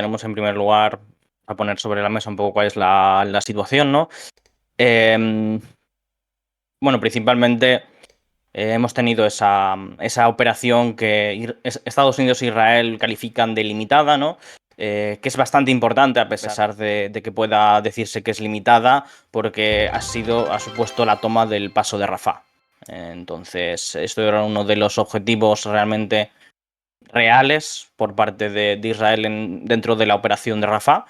tenemos en primer lugar a poner sobre la mesa un poco cuál es la situación, ¿no? Bueno, principalmente hemos tenido esa operación que Estados Unidos e Israel califican de limitada, ¿no? Que es bastante importante a pesar de que pueda decirse que es limitada, porque ha supuesto la toma del paso de Rafah. Entonces, esto era uno de los objetivos realmente reales por parte de Israel dentro de la operación de Rafah.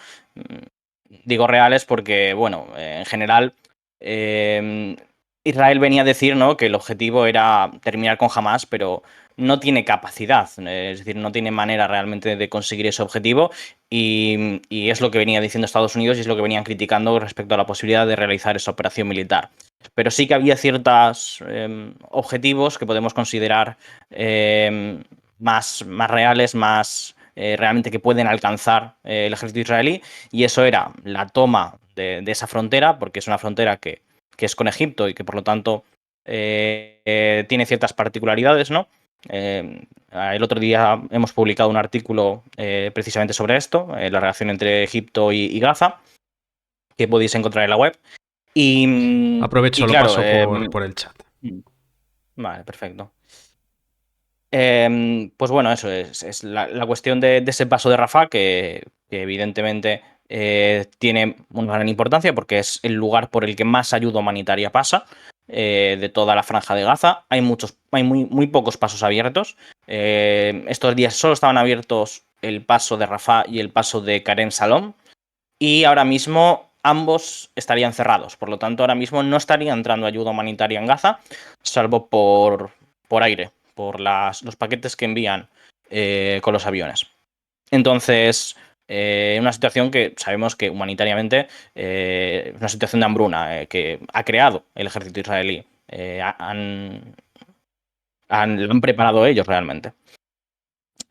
Digo reales porque, bueno, en general, eh, Israel venía a decir, ¿no?, que el objetivo era terminar con Hamas, pero no tiene capacidad, es decir, no tiene manera realmente de conseguir ese objetivo y es lo que venía diciendo Estados Unidos y es lo que venían criticando respecto a la posibilidad de realizar esa operación militar. Pero sí que había ciertos objetivos que podemos considerar más reales, más realmente que pueden alcanzar el ejército israelí, y eso era la toma de esa frontera, porque es una frontera que es con Egipto y que por lo tanto tiene ciertas particularidades, ¿no? El otro día hemos publicado un artículo precisamente sobre esto, la relación entre Egipto y Gaza, que podéis encontrar en la web. Aprovecho, Y lo claro, paso por el chat. vale, perfecto. Pues bueno, eso es la cuestión de ese paso de Rafah, que evidentemente tiene una gran importancia porque es el lugar por el que más ayuda humanitaria pasa de toda la franja de Gaza. Hay muy pocos pasos abiertos. Estos días solo estaban abiertos el paso de Rafah y el paso de Karen Salom, y ahora mismo ambos estarían cerrados. Por lo tanto, ahora mismo no estaría entrando ayuda humanitaria en Gaza, salvo por aire, por los paquetes que envían con los aviones. Entonces, una situación que sabemos que humanitariamente es una situación de hambruna que ha creado el ejército israelí. Lo han preparado ellos realmente.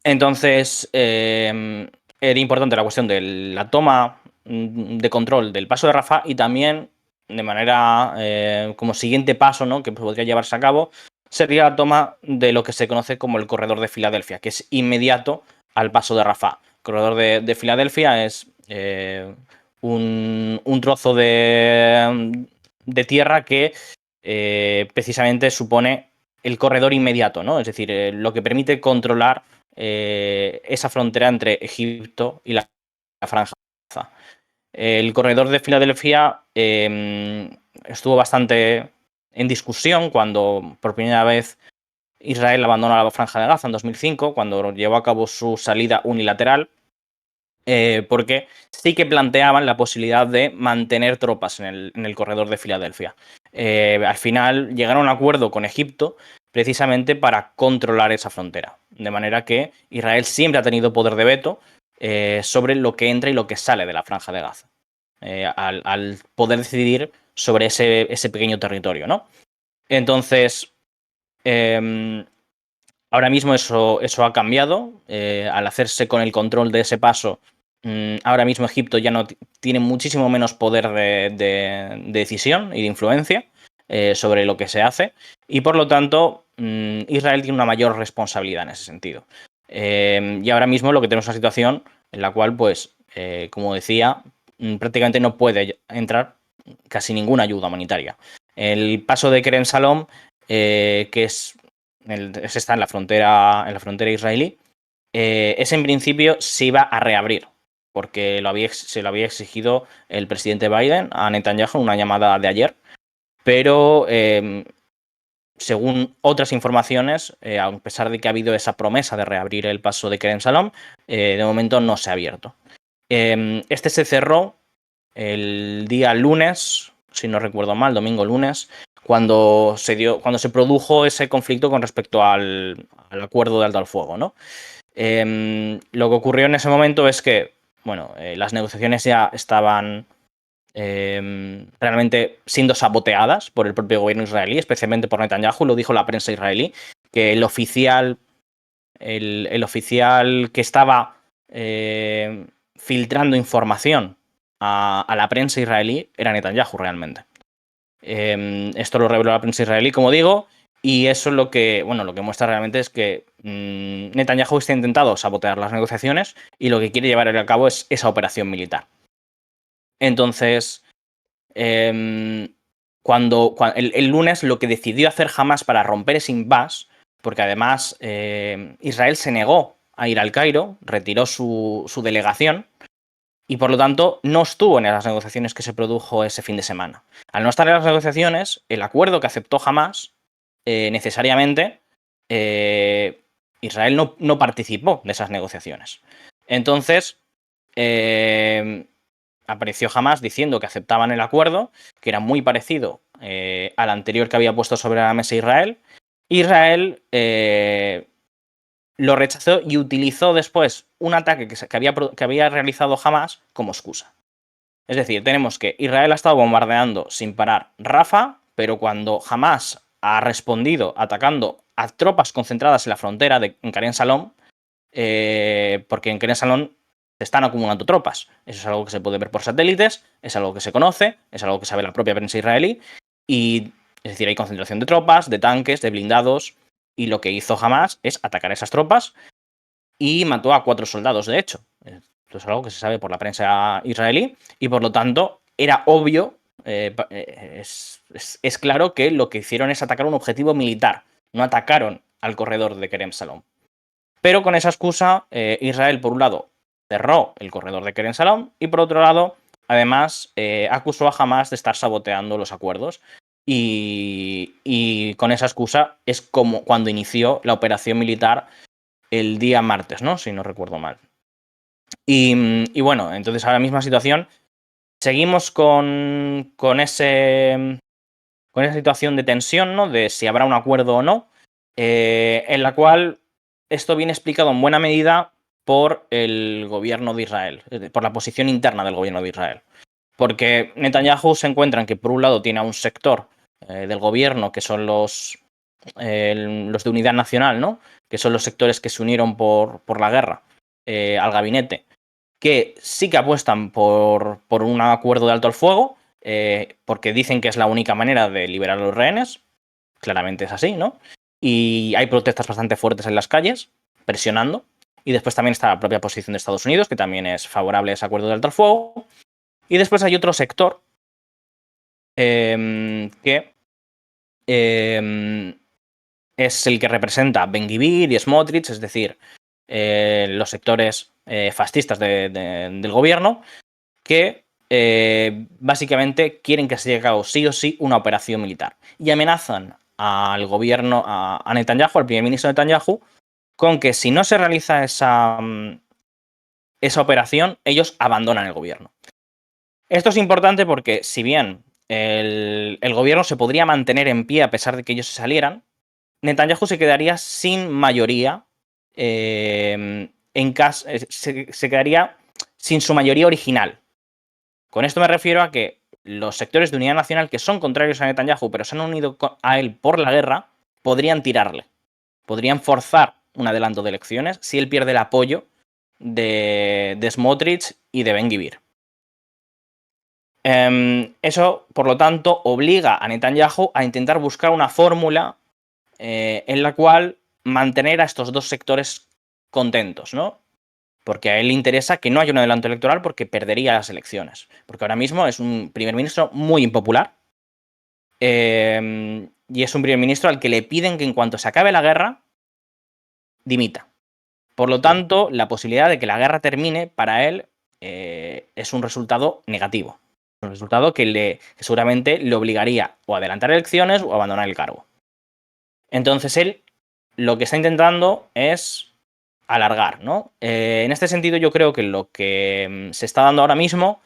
Entonces, era importante la cuestión de la toma de control del paso de Rafah, y también de manera como siguiente paso, ¿no?, que podría llevarse a cabo, sería la toma de lo que se conoce como el corredor de Filadelfia, que es inmediato al paso de Rafah. El corredor de Filadelfia es un trozo de tierra que precisamente supone el corredor inmediato, ¿no? Es decir, lo que permite controlar esa frontera entre Egipto y la Franja de Gaza. El corredor de Filadelfia estuvo bastante en discusión cuando por primera vez Israel abandonó la Franja de Gaza en 2005, cuando llevó a cabo su salida unilateral, porque sí que planteaban la posibilidad de mantener tropas en el corredor de Filadelfia. Al final llegaron a un acuerdo con Egipto precisamente para controlar esa frontera, de manera que Israel siempre ha tenido poder de veto sobre lo que entra y lo que sale de la Franja de Gaza, al poder decidir sobre ese pequeño territorio, ¿no? Entonces, eh, ahora mismo eso ha cambiado. Al hacerse con el control de ese paso, ahora mismo Egipto ya no tiene muchísimo menos poder de decisión y de influencia sobre lo que se hace, y por lo tanto Israel tiene una mayor responsabilidad en ese sentido. Y ahora mismo lo que tenemos es una situación en la cual, pues, como decía, prácticamente no puede entrar casi ninguna ayuda humanitaria. El paso de Kerem Salom, que ese está en la frontera israelí, ese en principio se iba a reabrir, porque se lo había exigido el presidente Biden a Netanyahu en una llamada de ayer, pero según otras informaciones, a pesar de que ha habido esa promesa de reabrir el paso de Kerem Salom, de momento no se ha abierto. Este se cerró el día lunes, si no recuerdo mal, domingo lunes, cuando se produjo ese conflicto con respecto al acuerdo de alto al fuego, ¿no? Lo que ocurrió en ese momento es que, bueno, las negociaciones ya estaban realmente siendo saboteadas por el propio gobierno israelí, especialmente por Netanyahu. Lo dijo la prensa israelí, que el oficial que estaba filtrando información a la prensa israelí era Netanyahu realmente. Esto lo reveló la prensa israelí, como digo, Y eso es lo que muestra realmente es que Netanyahu está intentando sabotear las negociaciones y lo que quiere llevar a cabo es esa operación militar. Entonces, cuando el lunes lo que decidió hacer Hamás para romper ese impasse, porque además Israel se negó a ir al Cairo, retiró su delegación y por lo tanto no estuvo en las negociaciones que se produjo ese fin de semana. Al no estar en las negociaciones, el acuerdo que aceptó Hamás, necesariamente Israel no participó de esas negociaciones. Entonces, apareció Hamás diciendo que aceptaban el acuerdo, que era muy parecido al anterior que había puesto sobre la mesa Israel. Israel lo rechazó y utilizó después un ataque que había realizado Hamás como excusa. Es decir, tenemos que Israel ha estado bombardeando sin parar Rafah, pero cuando Hamás ha respondido atacando a tropas concentradas en la frontera en Keren Salom, porque en Keren Salom se están acumulando tropas. Eso es algo que se puede ver por satélites, es algo que se conoce, es algo que sabe la propia prensa israelí, y es decir, hay concentración de tropas, de tanques, de blindados, y lo que hizo Hamás es atacar a esas tropas y mató a 4 soldados, de hecho. Esto es algo que se sabe por la prensa israelí y por lo tanto era obvio, es claro que lo que hicieron es atacar un objetivo militar, no atacaron al corredor de Kerem Salom. Pero con esa excusa, Israel, por un lado, cerró el corredor de Kerem Salom y por otro lado, además, acusó a Hamás de estar saboteando los acuerdos. Y con esa excusa es como cuando inició la operación militar el día martes, ¿no? Si no recuerdo mal. Y bueno, entonces ahora misma situación. Seguimos con esa situación de tensión, ¿no? De si habrá un acuerdo o no, en la cual esto viene explicado en buena medida por el gobierno de Israel, por la posición interna del gobierno de Israel. Porque Netanyahu se encuentra en que, por un lado, tiene a un sector del gobierno que son los de Unidad Nacional, ¿no? Que son los sectores que se unieron por la guerra al gabinete, que sí que apuestan por un acuerdo de alto al fuego, porque dicen que es la única manera de liberar a los rehenes. Claramente es así, ¿no? Y hay protestas bastante fuertes en las calles, presionando. Y después también está la propia posición de Estados Unidos, que también es favorable a ese acuerdo de alto al fuego. Y después hay otro sector que es el que representa Ben-Gvir y Smotrich, es decir, los sectores fascistas del gobierno, que básicamente quieren que se lleve a cabo sí o sí una operación militar. Y amenazan al gobierno, a Netanyahu, al primer ministro Netanyahu, con que si no se realiza esa operación, ellos abandonan el gobierno. Esto es importante porque, si bien el gobierno se podría mantener en pie a pesar de que ellos se salieran, Netanyahu se quedaría sin mayoría se quedaría sin su mayoría original. Con esto me refiero a que los sectores de Unidad Nacional que son contrarios a Netanyahu pero se han unido a él por la guerra, podrían tirarle. Podrían forzar un adelanto de elecciones si él pierde el apoyo de Smotrich y de Ben-Gvir. Eso, por lo tanto, obliga a Netanyahu a intentar buscar una fórmula en la cual mantener a estos dos sectores contentos, ¿no? Porque a él le interesa que no haya un adelanto electoral porque perdería las elecciones. Porque ahora mismo es un primer ministro muy impopular y es un primer ministro al que le piden que en cuanto se acabe la guerra, dimita. Por lo tanto, la posibilidad de que la guerra termine para él es un resultado negativo. Un resultado que seguramente le obligaría o a adelantar elecciones o a abandonar el cargo. Entonces él lo que está intentando es alargar, ¿no? En este sentido yo creo que lo que se está dando ahora mismo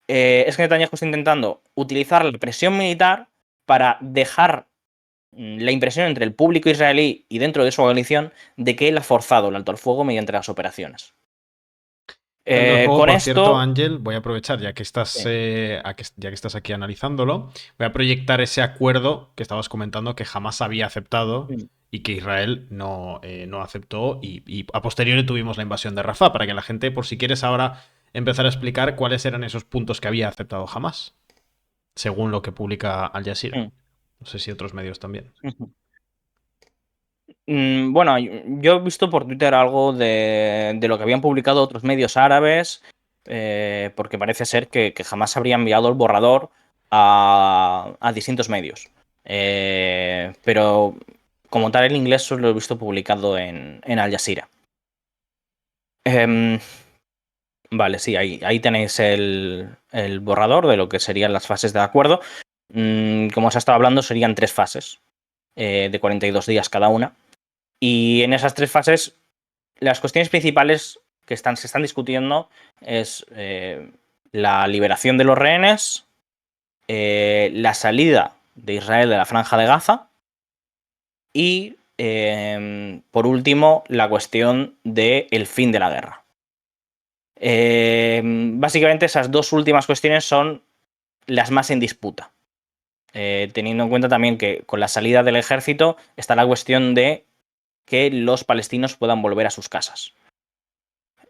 es que Netanyahu está intentando utilizar la presión militar para dejar la impresión entre el público israelí y dentro de su coalición de que él ha forzado el alto al fuego mediante las operaciones. Por cierto, Ángel, voy a aprovechar, ya que estás, sí, ya que estás aquí analizándolo, voy a proyectar ese acuerdo que estabas comentando que jamás había aceptado y que Israel no aceptó y a posteriori tuvimos la invasión de Rafah, para que la gente, por si quieres ahora empezar a explicar cuáles eran esos puntos que había aceptado jamás, según lo que publica Al Jazeera. No sé si otros medios también. Bueno, yo he visto por Twitter algo de lo que habían publicado otros medios árabes, porque parece ser que jamás habría enviado el borrador a distintos medios. Pero como tal, el inglés solo lo he visto publicado en Al Jazeera. Vale, sí, ahí tenéis el borrador de lo que serían las fases de acuerdo. Como os ha estado hablando, serían 3 fases de 42 días cada una. Y en esas 3 fases, las cuestiones principales que se están discutiendo es la liberación de los rehenes, la salida de Israel de la Franja de Gaza y, por último, la cuestión del fin de la guerra. Básicamente esas 2 últimas cuestiones son las más en disputa. Teniendo en cuenta también que con la salida del ejército está la cuestión de que los palestinos puedan volver a sus casas.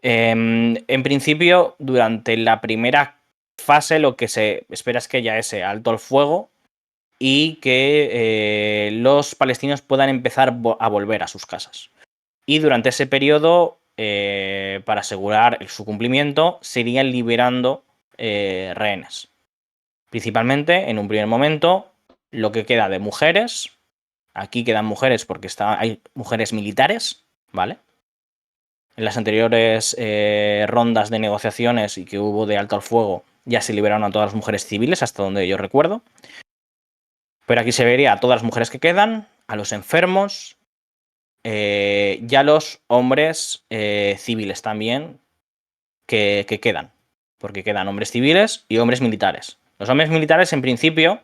En principio, durante la primera fase lo que se espera es que ya ese alto el fuego y que los palestinos puedan empezar a volver a sus casas. Y durante ese periodo, para asegurar su cumplimiento, se irían liberando rehenes. Principalmente, en un primer momento, lo que queda de mujeres. Aquí quedan mujeres porque hay mujeres militares, ¿vale? En las anteriores rondas de negociaciones y que hubo de alto al fuego, ya se liberaron a todas las mujeres civiles, hasta donde yo recuerdo. Pero aquí se vería a todas las mujeres que quedan, a los enfermos, y a los hombres civiles también que quedan. Porque quedan hombres civiles y hombres militares. Los hombres militares, en principio,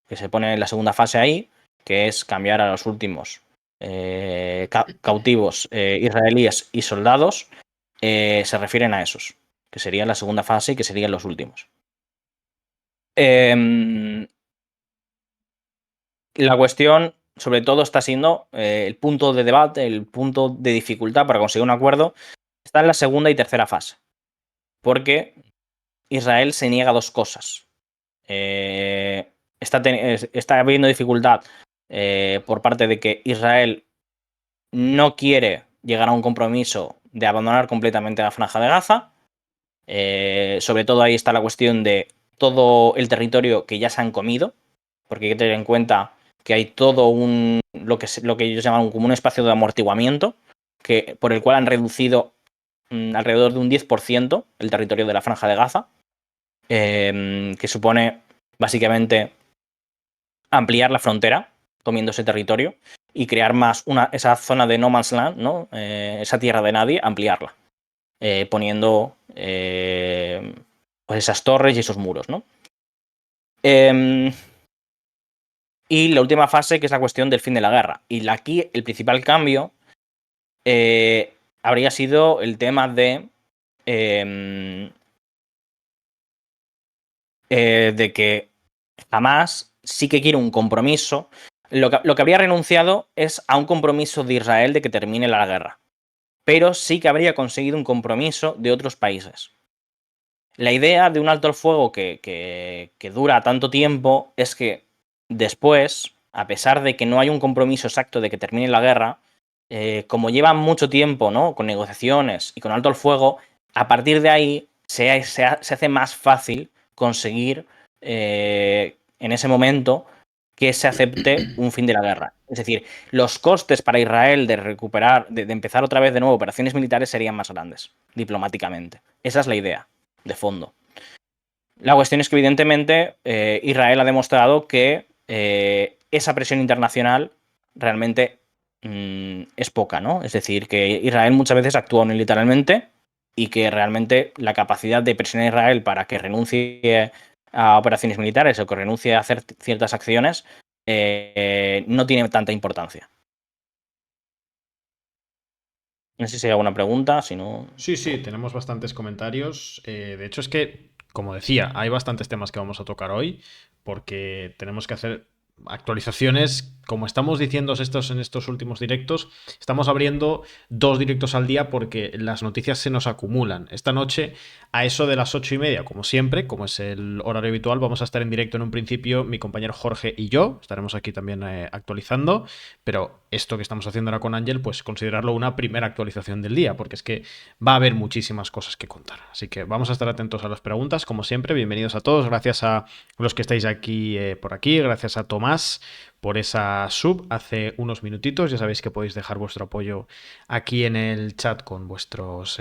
que se pone en la segunda fase ahí, que es cambiar a los últimos cautivos israelíes y soldados, se refieren a esos, que serían la segunda fase y que serían los últimos. La cuestión, sobre todo, está siendo el punto de debate, el punto de dificultad para conseguir un acuerdo, está en la segunda y tercera fase. Porque Israel se niega a 2 cosas. Está habiendo dificultad por parte de que Israel no quiere llegar a un compromiso de abandonar completamente la Franja de Gaza. Sobre todo ahí está la cuestión de todo el territorio que ya se han comido, porque hay que tener en cuenta que hay todo lo que ellos llaman como un espacio de amortiguamiento, por el cual han reducido alrededor de un 10% el territorio de la Franja de Gaza, que supone básicamente ampliar la frontera, comiendo ese territorio, y crear más esa zona de no man's land, ¿no? Esa tierra de nadie, ampliarla, poniendo pues esas torres y esos muros, ¿no? Y la última fase, que es la cuestión del fin de la guerra. Y aquí el principal cambio habría sido el tema de que Hamás sí que quiere un compromiso. Lo que habría renunciado es a un compromiso de Israel de que termine la guerra. Pero sí que habría conseguido un compromiso de otros países. La idea de un alto al fuego que dura tanto tiempo es que después, a pesar de que no hay un compromiso exacto de que termine la guerra, como llevan mucho tiempo, ¿no? Con negociaciones y con alto al fuego, a partir de ahí se hace más fácil conseguir en ese momento que se acepte un fin de la guerra. Es decir, los costes para Israel de recuperar, de empezar otra vez de nuevo operaciones militares serían más grandes, diplomáticamente. Esa es la idea de fondo. La cuestión es que, evidentemente, Israel ha demostrado que esa presión internacional realmente es poca, ¿no? Es decir, que Israel muchas veces actúa unilateralmente y que realmente la capacidad de presionar a Israel para que renuncie a operaciones militares o que renuncie a hacer ciertas acciones no tiene tanta importancia. No sé si hay alguna pregunta, si no... Sí, tenemos bastantes comentarios. De hecho, es que, como decía, hay bastantes temas que vamos a tocar hoy porque tenemos que hacer actualizaciones como estamos diciendo en estos últimos directos, estamos abriendo 2 directos al día porque las noticias se nos acumulan. Esta noche, a eso de las 8:30, como siempre, como es el horario habitual, vamos a estar en directo en un principio, mi compañero Jorge y yo. Estaremos aquí también actualizando, pero esto que estamos haciendo ahora con Ángel, pues considerarlo una primera actualización del día, porque es que va a haber muchísimas cosas que contar. Así que vamos a estar atentos a las preguntas, como siempre. Bienvenidos a todos. Gracias a los que estáis aquí por aquí. Gracias a Tomás por esa sub hace unos minutitos. Ya sabéis que podéis dejar vuestro apoyo aquí en el chat con vuestras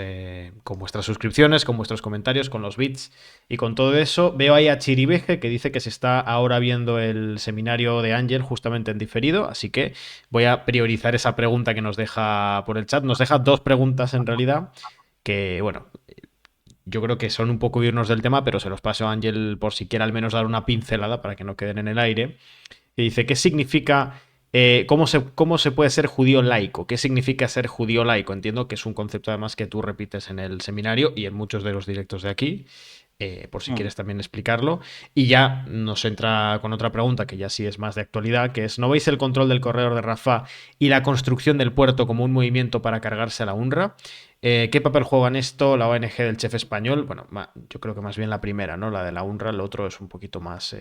suscripciones, con vuestros comentarios, con los bits y con todo eso. Veo ahí a Chiribeje que dice que se está ahora viendo el seminario de Ángel justamente en diferido, así que voy a priorizar esa pregunta que nos deja por el chat. Nos deja 2 preguntas en realidad que, bueno, yo creo que son un poco irnos del tema, pero se los paso a Ángel por si quiere al menos dar una pincelada para que no queden en el aire. Y dice, ¿qué significa, cómo se puede ser judío laico? ¿Qué significa ser judío laico? Entiendo que es un concepto además que tú repites en el seminario y en muchos de los directos de aquí, por si quieres también explicarlo. Y ya nos entra con otra pregunta que ya sí es más de actualidad, que es, ¿no veis el control del corredor de Rafah y la construcción del puerto como un movimiento para cargarse a la UNRWA? ¿Qué papel juega en esto la ONG del chef español? Bueno, yo creo que más bien la primera, ¿no? La de la UNRWA, lo otro es un poquito más...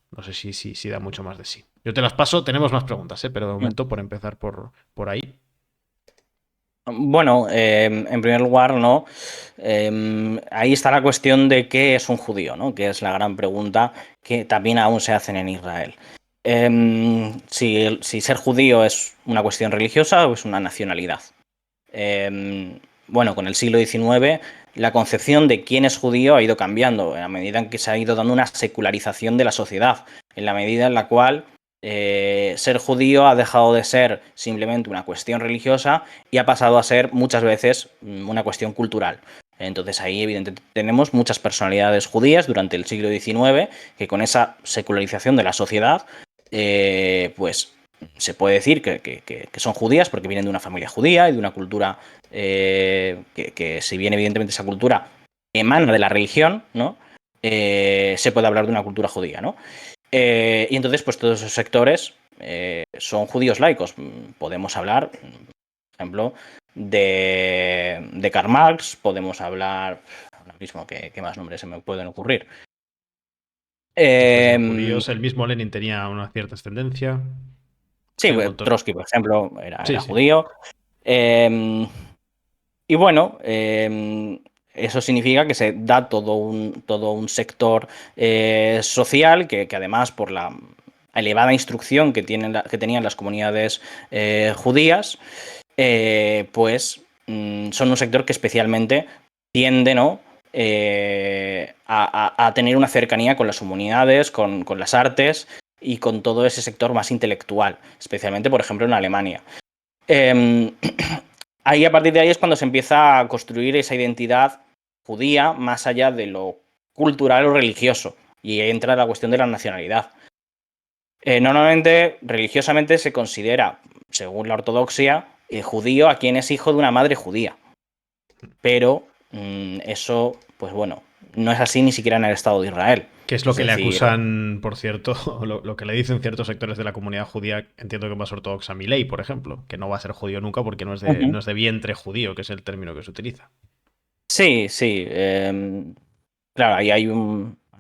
no sé si da mucho más de sí. Yo te las paso, tenemos más preguntas, pero de momento por empezar por ahí. Bueno, en primer lugar, ¿no? Ahí está la cuestión de qué es un judío, ¿no? Que es la gran pregunta que también aún se hacen en Israel. Si ser judío es una cuestión religiosa o es una nacionalidad. Bueno, con el siglo XIX la concepción de quién es judío ha ido cambiando a medida en que se ha ido dando una secularización de la sociedad, en la medida en la cual ser judío ha dejado de ser simplemente una cuestión religiosa y ha pasado a ser muchas veces una cuestión cultural. Entonces ahí evidentemente tenemos muchas personalidades judías durante el siglo XIX que con esa secularización de la sociedad pues se puede decir que son judías porque vienen de una familia judía y de una cultura que si bien evidentemente esa cultura emana de la religión, ¿no? Se puede hablar de una cultura judía, ¿no? Y entonces, pues todos esos sectores son judíos laicos. Podemos hablar, por ejemplo, de Karl Marx, podemos hablar, ahora mismo, ¿qué más nombres se me pueden ocurrir? Judíos, el mismo Lenin tenía una cierta ascendencia. Sí, Trotsky, por ejemplo, era judío. Y bueno, eso significa que se da todo un sector social que además por la elevada instrucción que tenían las comunidades judías, pues son un sector que especialmente tiende, ¿no? A tener una cercanía con las humanidades, con las artes y con todo ese sector más intelectual, especialmente, por ejemplo, en Alemania. Ahí, a partir de ahí es cuando se empieza a construir esa identidad judía más allá de lo cultural o religioso. Y ahí entra la cuestión de la nacionalidad. Normalmente, religiosamente, se considera, según la ortodoxia, judío a quien es hijo de una madre judía. Pero eso, pues bueno, no es así ni siquiera en el Estado de Israel. Que es lo que le acusan, por cierto, lo que le dicen ciertos sectores de la comunidad judía, entiendo que más ortodoxa, Milei, por ejemplo, que no va a ser judío nunca porque no es de vientre judío, que es el término que se utiliza. Sí, sí. Claro, ahí hay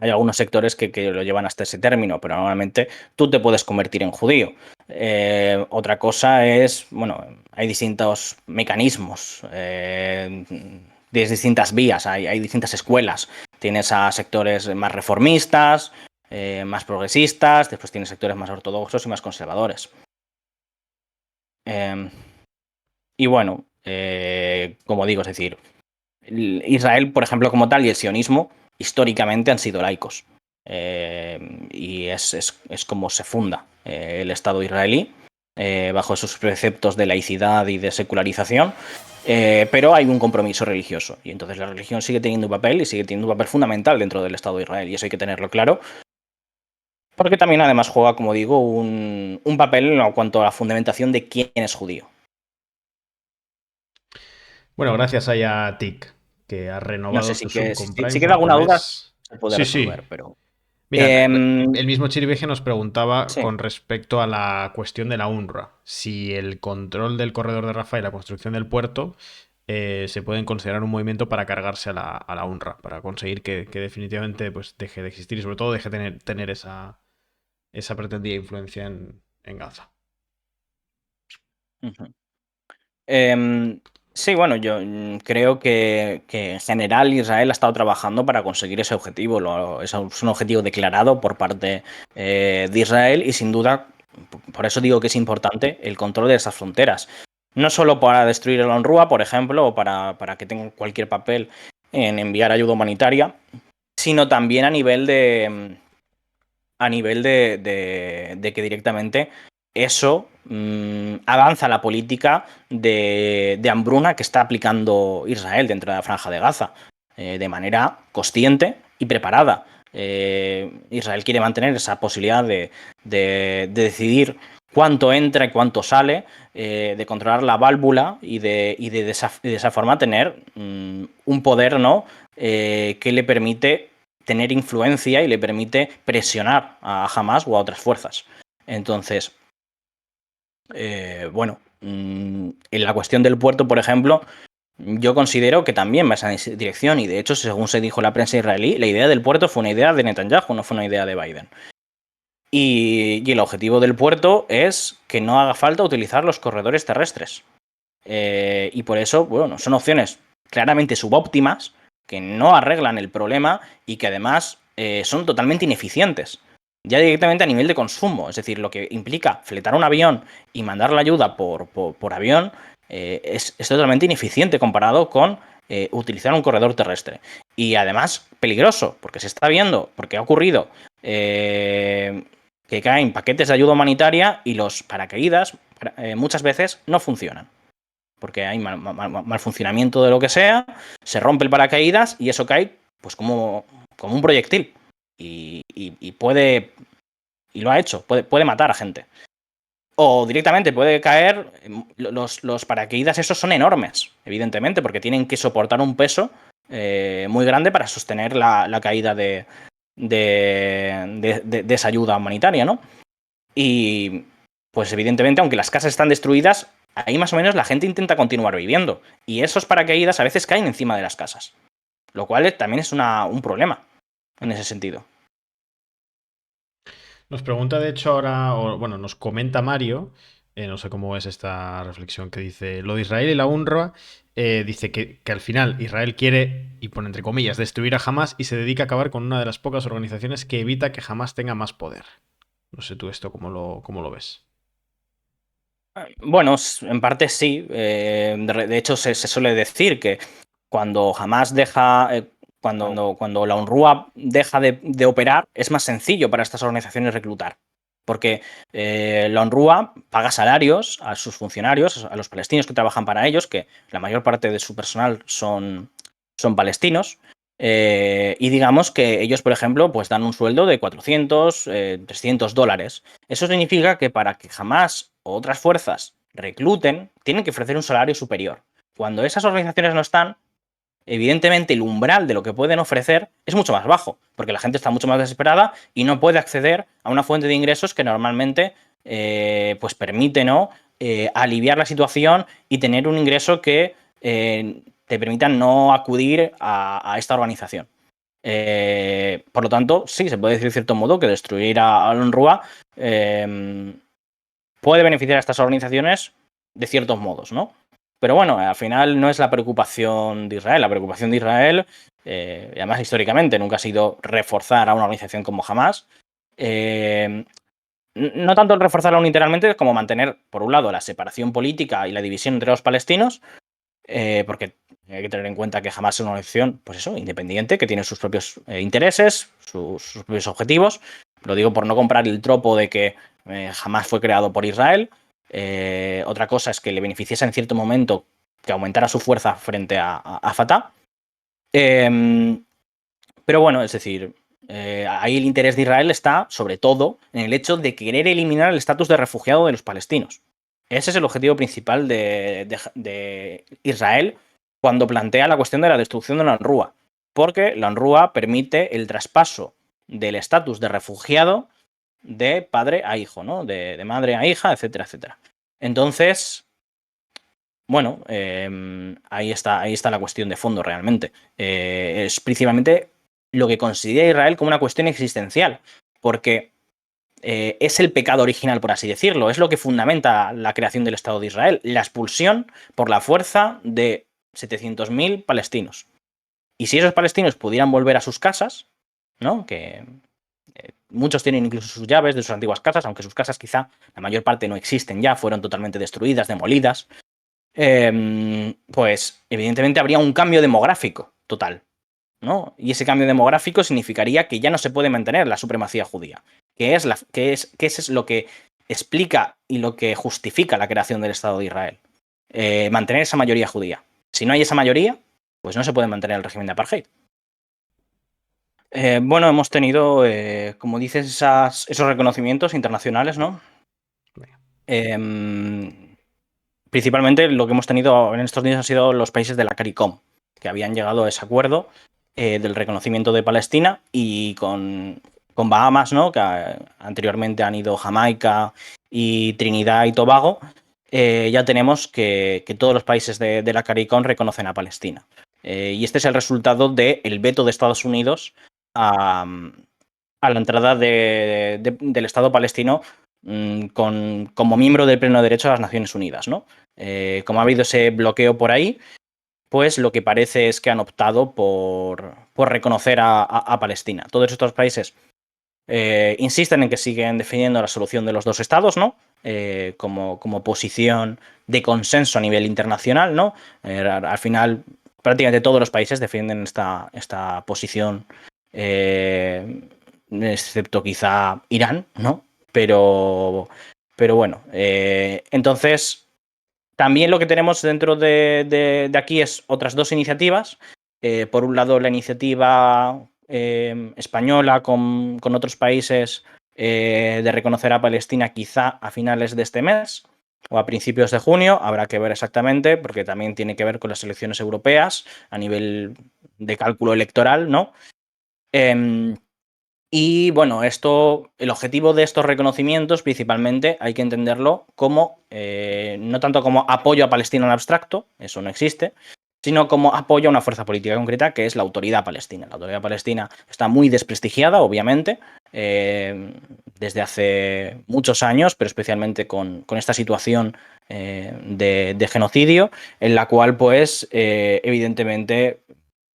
algunos sectores que lo llevan hasta ese término, pero normalmente tú te puedes convertir en judío. Otra cosa es, bueno, hay distintos mecanismos, distintas vías, hay distintas escuelas. Tienes a sectores más reformistas, más progresistas, después tienes sectores más ortodoxos y más conservadores. Y bueno, como digo, es decir, Israel, por ejemplo, como tal, y el sionismo, históricamente han sido laicos. Y es como se funda el Estado israelí, bajo esos preceptos de laicidad y de secularización. Pero hay un compromiso religioso. Y entonces la religión sigue teniendo un papel y sigue teniendo un papel fundamental dentro del Estado de Israel. Y eso hay que tenerlo claro. Porque también además juega, como digo, un papel en cuanto a la fundamentación de quién es judío. Bueno, gracias a TIC, que ha renovado No sé su sub con Prime si por queda otro alguna duda, mes. se puede Sí, resolver, sí. pero... Mira, el mismo Chiribeje nos preguntaba Sí. con respecto a la cuestión de la UNRWA, si el control del corredor de Rafah y la construcción del puerto se pueden considerar un movimiento para cargarse a la UNRWA, para conseguir que definitivamente pues, deje de existir y sobre todo deje de tener esa pretendida influencia en Gaza. Ujú. Sí, bueno, yo creo que en general Israel ha estado trabajando para conseguir ese objetivo. Es un objetivo declarado por parte de Israel y sin duda, por eso digo que es importante el control de esas fronteras. No solo para destruir el UNRWA, por ejemplo, o para que tengan cualquier papel en enviar ayuda humanitaria, sino también a nivel de que directamente eso avanza la política de hambruna que está aplicando Israel dentro de la Franja de Gaza, de manera consciente y preparada. Israel quiere mantener esa posibilidad de decidir cuánto entra y cuánto sale, de controlar la válvula y de esa forma tener un poder, ¿no? Que le permite tener influencia y le permite presionar a Hamas o a otras fuerzas. Entonces, bueno, en la cuestión del puerto, por ejemplo, yo considero que también va en esa dirección y de hecho, según se dijo en la prensa israelí, la idea del puerto fue una idea de Netanyahu, no fue una idea de Biden. Y el objetivo del puerto es que no haga falta utilizar los corredores terrestres. Y por eso, bueno, son opciones claramente subóptimas que no arreglan el problema y que además son totalmente ineficientes. Ya directamente a nivel de consumo, es decir, lo que implica fletar un avión y mandar la ayuda por avión es totalmente ineficiente comparado con utilizar un corredor terrestre. Y además peligroso, porque se está viendo, porque ha ocurrido que caen paquetes de ayuda humanitaria y los paracaídas muchas veces no funcionan porque hay mal funcionamiento de lo que sea, se rompe el paracaídas y eso cae pues como un proyectil. Y puede, y lo ha hecho, puede matar a gente. O directamente puede caer, los paracaídas esos son enormes, evidentemente, porque tienen que soportar un peso muy grande para sostener la caída de esa ayuda humanitaria, ¿no? Y pues evidentemente, aunque las casas están destruidas, ahí más o menos la gente intenta continuar viviendo. Y esos paracaídas a veces caen encima de las casas. Lo cual también es un problema en ese sentido. Nos pregunta, de hecho, ahora, o bueno, nos comenta Mario, no sé cómo es esta reflexión que dice, lo de Israel y la UNRWA, dice que al final Israel quiere, y pone entre comillas, destruir a Hamas y se dedica a acabar con una de las pocas organizaciones que evita que Hamas tenga más poder. No sé tú esto cómo lo ves. Bueno, en parte sí. De hecho, se suele decir que cuando Hamas deja. Cuando la UNRWA deja de operar, es más sencillo para estas organizaciones reclutar. Porque la UNRWA paga salarios a sus funcionarios, a los palestinos que trabajan para ellos, que la mayor parte de su personal son palestinos. Y digamos que ellos, por ejemplo, pues dan un sueldo de 400, $300. Eso significa que para que Hamas o otras fuerzas recluten, tienen que ofrecer un salario superior. Cuando esas organizaciones no están, evidentemente el umbral de lo que pueden ofrecer es mucho más bajo, porque la gente está mucho más desesperada y no puede acceder a una fuente de ingresos que normalmente pues permite, ¿no? Aliviar la situación y tener un ingreso que te permita no acudir a esta organización. Por lo tanto, sí, se puede decir de cierto modo que destruir a UNRWA puede beneficiar a estas organizaciones de ciertos modos, ¿no? Pero bueno, al final no es la preocupación de Israel. La preocupación de Israel, además históricamente, nunca ha sido reforzar a una organización como Hamas. No tanto el reforzarla unilateralmente como mantener, por un lado, la separación política y la división entre los palestinos, porque hay que tener en cuenta que Hamas es una organización, pues eso, independiente, que tiene sus propios intereses, sus propios objetivos. Lo digo por no comprar el tropo de que Hamas fue creado por Israel. Otra cosa es que le beneficiase en cierto momento que aumentara su fuerza frente a Fatah. Pero bueno, es decir, ahí el interés de Israel está sobre todo en el hecho de querer eliminar el estatus de refugiado de los palestinos. Ese es el objetivo principal de Israel cuando plantea la cuestión de la destrucción de la UNRWA, porque la UNRWA permite el traspaso del estatus de refugiado de padre a hijo, ¿no? De madre a hija, etcétera, etcétera. Entonces, bueno, ahí está la cuestión de fondo realmente. Es principalmente lo que considera Israel como una cuestión existencial, porque es el pecado original, por así decirlo, es lo que fundamenta la creación del Estado de Israel, la expulsión por la fuerza de 700.000 palestinos. Y si esos palestinos pudieran volver a sus casas, ¿no? Que muchos tienen incluso sus llaves de sus antiguas casas, aunque sus casas quizá la mayor parte no existen ya, fueron totalmente destruidas, demolidas, pues evidentemente habría un cambio demográfico total, ¿no? Y ese cambio demográfico significaría que ya no se puede mantener la supremacía judía, que es lo que explica y lo que justifica la creación del Estado de Israel. Mantener esa mayoría judía. Si no hay esa mayoría, pues no se puede mantener el régimen de apartheid. Bueno, hemos tenido, como dices, esos reconocimientos internacionales, ¿no? Principalmente lo que hemos tenido en estos días han sido los países de la CARICOM, que habían llegado a ese acuerdo del reconocimiento de Palestina, y con Bahamas, ¿no? Que anteriormente han ido Jamaica y Trinidad y Tobago, ya tenemos que todos los países de la CARICOM reconocen a Palestina. Y este es el resultado del veto de Estados Unidos a la entrada del Estado palestino como miembro del pleno derecho a las Naciones Unidas, ¿no? Como ha habido ese bloqueo por ahí, pues lo que parece es que han optado por reconocer a Palestina. Todos estos países insisten en que siguen defendiendo la solución de los dos estados, ¿no? Como posición de consenso a nivel internacional, ¿no? Al final, prácticamente todos los países defienden esta posición, excepto quizá Irán, ¿no? Pero bueno, entonces también lo que tenemos dentro de aquí es otras dos iniciativas. Por un lado, la iniciativa española con otros países de reconocer a Palestina quizá a finales de este mes o a principios de junio. Habrá que ver exactamente, porque también tiene que ver con las elecciones europeas a nivel de cálculo electoral, ¿no? Y bueno, el objetivo de estos reconocimientos principalmente hay que entenderlo como, no tanto como apoyo a Palestina en abstracto, eso no existe, sino como apoyo a una fuerza política concreta que es la Autoridad Palestina. La Autoridad Palestina está muy desprestigiada, obviamente, desde hace muchos años, pero especialmente con esta situación de genocidio, en la cual, pues, evidentemente,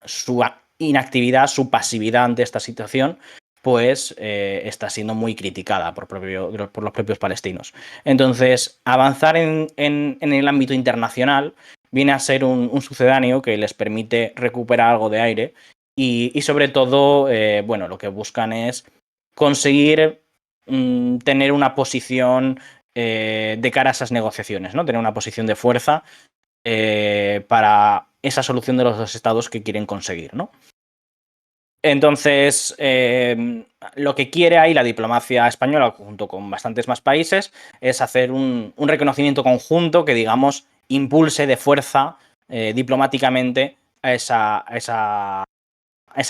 su inactividad, su pasividad ante esta situación, pues está siendo muy criticada por los propios palestinos. Entonces, avanzar en el ámbito internacional viene a ser un sucedáneo que les permite recuperar algo de aire y sobre todo, bueno, lo que buscan es conseguir tener una posición de cara a esas negociaciones, ¿no? Tener una posición de fuerza para esa solución de los dos estados que quieren conseguir, ¿no? Entonces, lo que quiere ahí la diplomacia española, junto con bastantes más países, es hacer un reconocimiento conjunto que, digamos, impulse de fuerza diplomáticamente a esa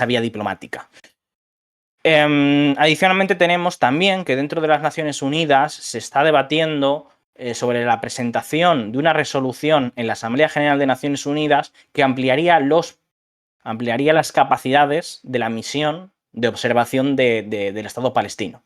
vía diplomática. Adicionalmente, tenemos también que dentro de las Naciones Unidas se está debatiendo sobre la presentación de una resolución en la Asamblea General de Naciones Unidas que ampliaría las capacidades de la misión de observación del Estado palestino.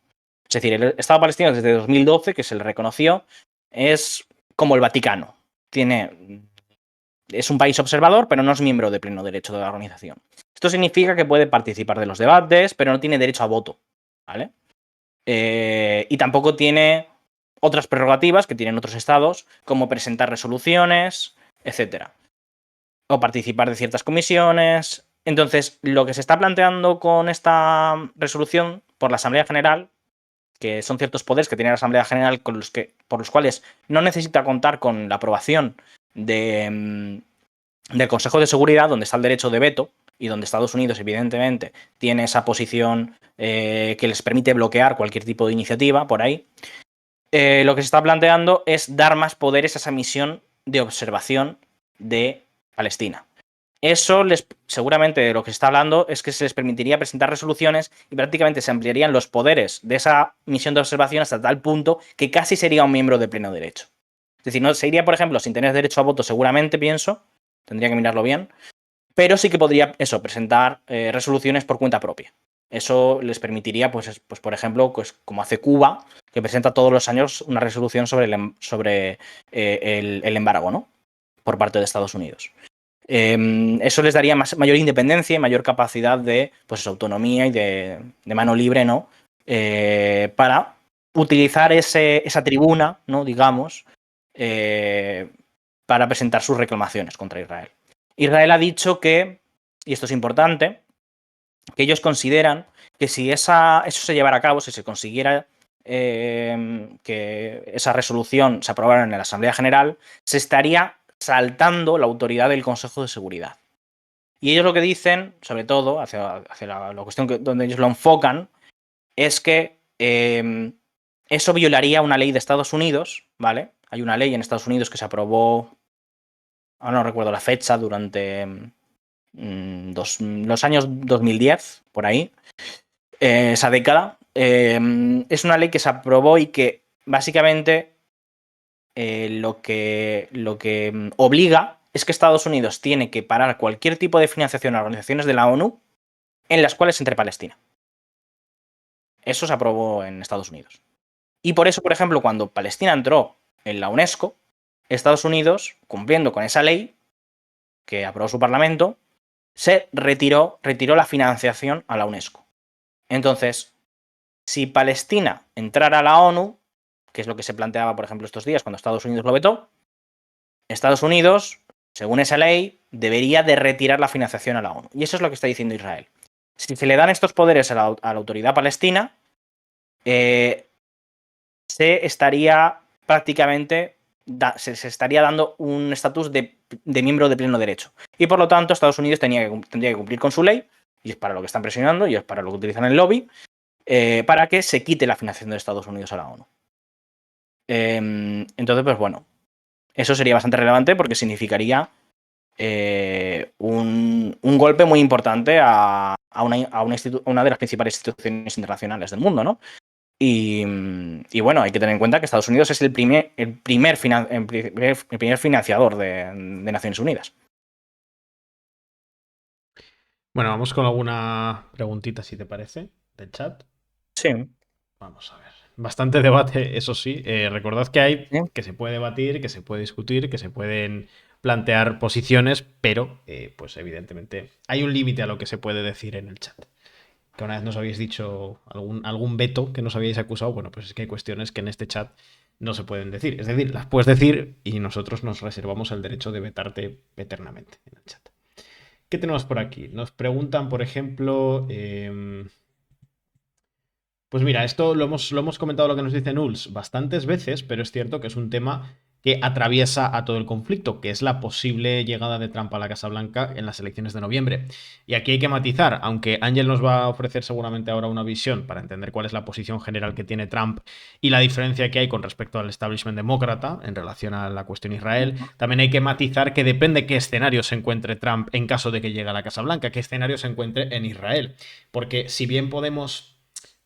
Es decir, el Estado palestino desde 2012, que se le reconoció, es como el Vaticano. Es un país observador, pero no es miembro de pleno derecho de la organización. Esto significa que puede participar de los debates, pero no tiene derecho a voto, ¿vale? Y tampoco tiene otras prerrogativas que tienen otros estados, como presentar resoluciones, etcétera, o participar de ciertas comisiones. Entonces, lo que se está planteando con esta resolución por la Asamblea General, que son ciertos poderes que tiene la Asamblea General por los cuales no necesita contar con la aprobación del Consejo de Seguridad, donde está el derecho de veto y donde Estados Unidos, evidentemente, tiene esa posición que les permite bloquear cualquier tipo de iniciativa por ahí. Lo que se está planteando es dar más poderes a esa misión de observación de Palestina. Eso seguramente de lo que se está hablando es que se les permitiría presentar resoluciones y prácticamente se ampliarían los poderes de esa misión de observación hasta tal punto que casi sería un miembro de pleno derecho. Es decir, no se iría, por ejemplo, sin tener derecho a voto seguramente, pienso, tendría que mirarlo bien, pero sí que podría presentar resoluciones por cuenta propia. Eso les permitiría, pues por ejemplo, pues, como hace Cuba, que presenta todos los años una resolución sobre el embargo, ¿no? Por parte de Estados Unidos. Eso les daría mayor independencia y mayor capacidad de pues, autonomía y de mano libre, ¿no? Para utilizar esa tribuna, ¿no? Digamos, para presentar sus reclamaciones contra Israel. Israel ha dicho que, y esto es importante, que ellos consideran que si eso se llevara a cabo, si se consiguiera que esa resolución se aprobara en la Asamblea General, se estaría saltando la autoridad del Consejo de Seguridad. Y ellos lo que dicen, sobre todo, hacia la cuestión donde ellos lo enfocan, es que eso violaría una ley de Estados Unidos, ¿vale? Hay una ley en Estados Unidos que se aprobó, ahora no recuerdo la fecha, durante los años 2010, por ahí, esa década. Es una ley que se aprobó y que básicamente lo que obliga es que Estados Unidos tiene que parar cualquier tipo de financiación a organizaciones de la ONU en las cuales entre Palestina. Eso se aprobó en Estados Unidos. Y por eso, por ejemplo, cuando Palestina entró en la UNESCO, Estados Unidos, cumpliendo con esa ley que aprobó su Parlamento, se retiró la financiación a la UNESCO. Entonces, si Palestina entrara a la ONU, que es lo que se planteaba, por ejemplo, estos días cuando Estados Unidos lo vetó, Estados Unidos, según esa ley, debería de retirar la financiación a la ONU. Y eso es lo que está diciendo Israel. Si se le dan estos poderes a la autoridad palestina, se estaría prácticamente se estaría dando un estatus de miembro de pleno derecho. Y por lo tanto, Estados Unidos tendría que cumplir con su ley, y es para lo que están presionando, y es para lo que utilizan el lobby, para que se quite la financiación de Estados Unidos a la ONU. Entonces, pues bueno, eso sería bastante relevante porque significaría un golpe muy importante a una de las principales instituciones internacionales del mundo, ¿no? Y bueno, hay que tener en cuenta que Estados Unidos es el primer financiador de Naciones Unidas. Bueno, vamos con alguna preguntita, si te parece, del chat. Sí. Vamos a ver. Bastante debate, eso sí. Recordad que hay que se puede debatir, que se puede discutir, que se pueden plantear posiciones, pero pues evidentemente hay un límite a lo que se puede decir en el chat. Que una vez nos habéis dicho algún veto que nos habíais acusado, bueno, pues es que hay cuestiones que en este chat no se pueden decir. Es decir, las puedes decir y nosotros nos reservamos el derecho de vetarte eternamente en el chat. ¿Qué tenemos por aquí? Nos preguntan, por ejemplo... Pues mira, esto lo hemos comentado lo que nos dice Nuls bastantes veces, pero es cierto que es un tema que atraviesa a todo el conflicto, que es la posible llegada de Trump a la Casa Blanca en las elecciones de noviembre. Y aquí hay que matizar, aunque Ángel nos va a ofrecer seguramente ahora una visión para entender cuál es la posición general que tiene Trump y la diferencia que hay con respecto al establishment demócrata en relación a la cuestión Israel, también hay que matizar que depende qué escenario se encuentre Trump en caso de que llegue a la Casa Blanca, qué escenario se encuentre en Israel. Porque si bien podemos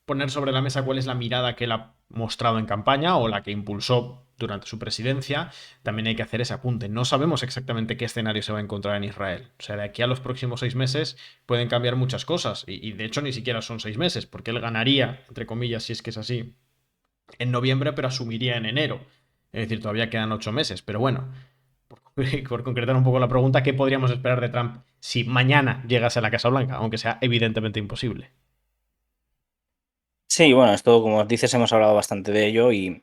poner sobre la mesa cuál es la mirada que él ha mostrado en campaña o la que impulsó durante su presidencia, también hay que hacer ese apunte. No sabemos exactamente qué escenario se va a encontrar en Israel. O sea, de aquí a los próximos 6 meses pueden cambiar muchas cosas. Y de hecho ni siquiera son 6 meses, porque él ganaría, entre comillas, si es que es así, en noviembre, pero asumiría en enero. Es decir, todavía quedan 8 meses. Pero bueno, por concretar un poco la pregunta, ¿qué podríamos esperar de Trump si mañana llegase a la Casa Blanca? Aunque sea evidentemente imposible. Sí, bueno, esto, como dices, hemos hablado bastante de ello y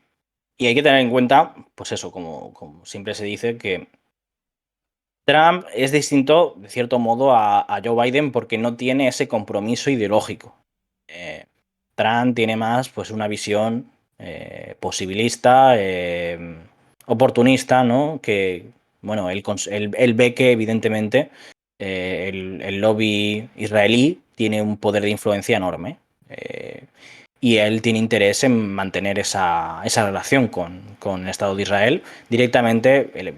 hay que tener en cuenta, pues eso, como siempre se dice, que Trump es distinto, de cierto modo, a Joe Biden porque no tiene ese compromiso ideológico. Trump tiene más pues, una visión posibilista, oportunista, ¿no? Que, bueno, él ve que, evidentemente, el lobby israelí tiene un poder de influencia enorme. Y él tiene interés en mantener esa relación con el Estado de Israel directamente,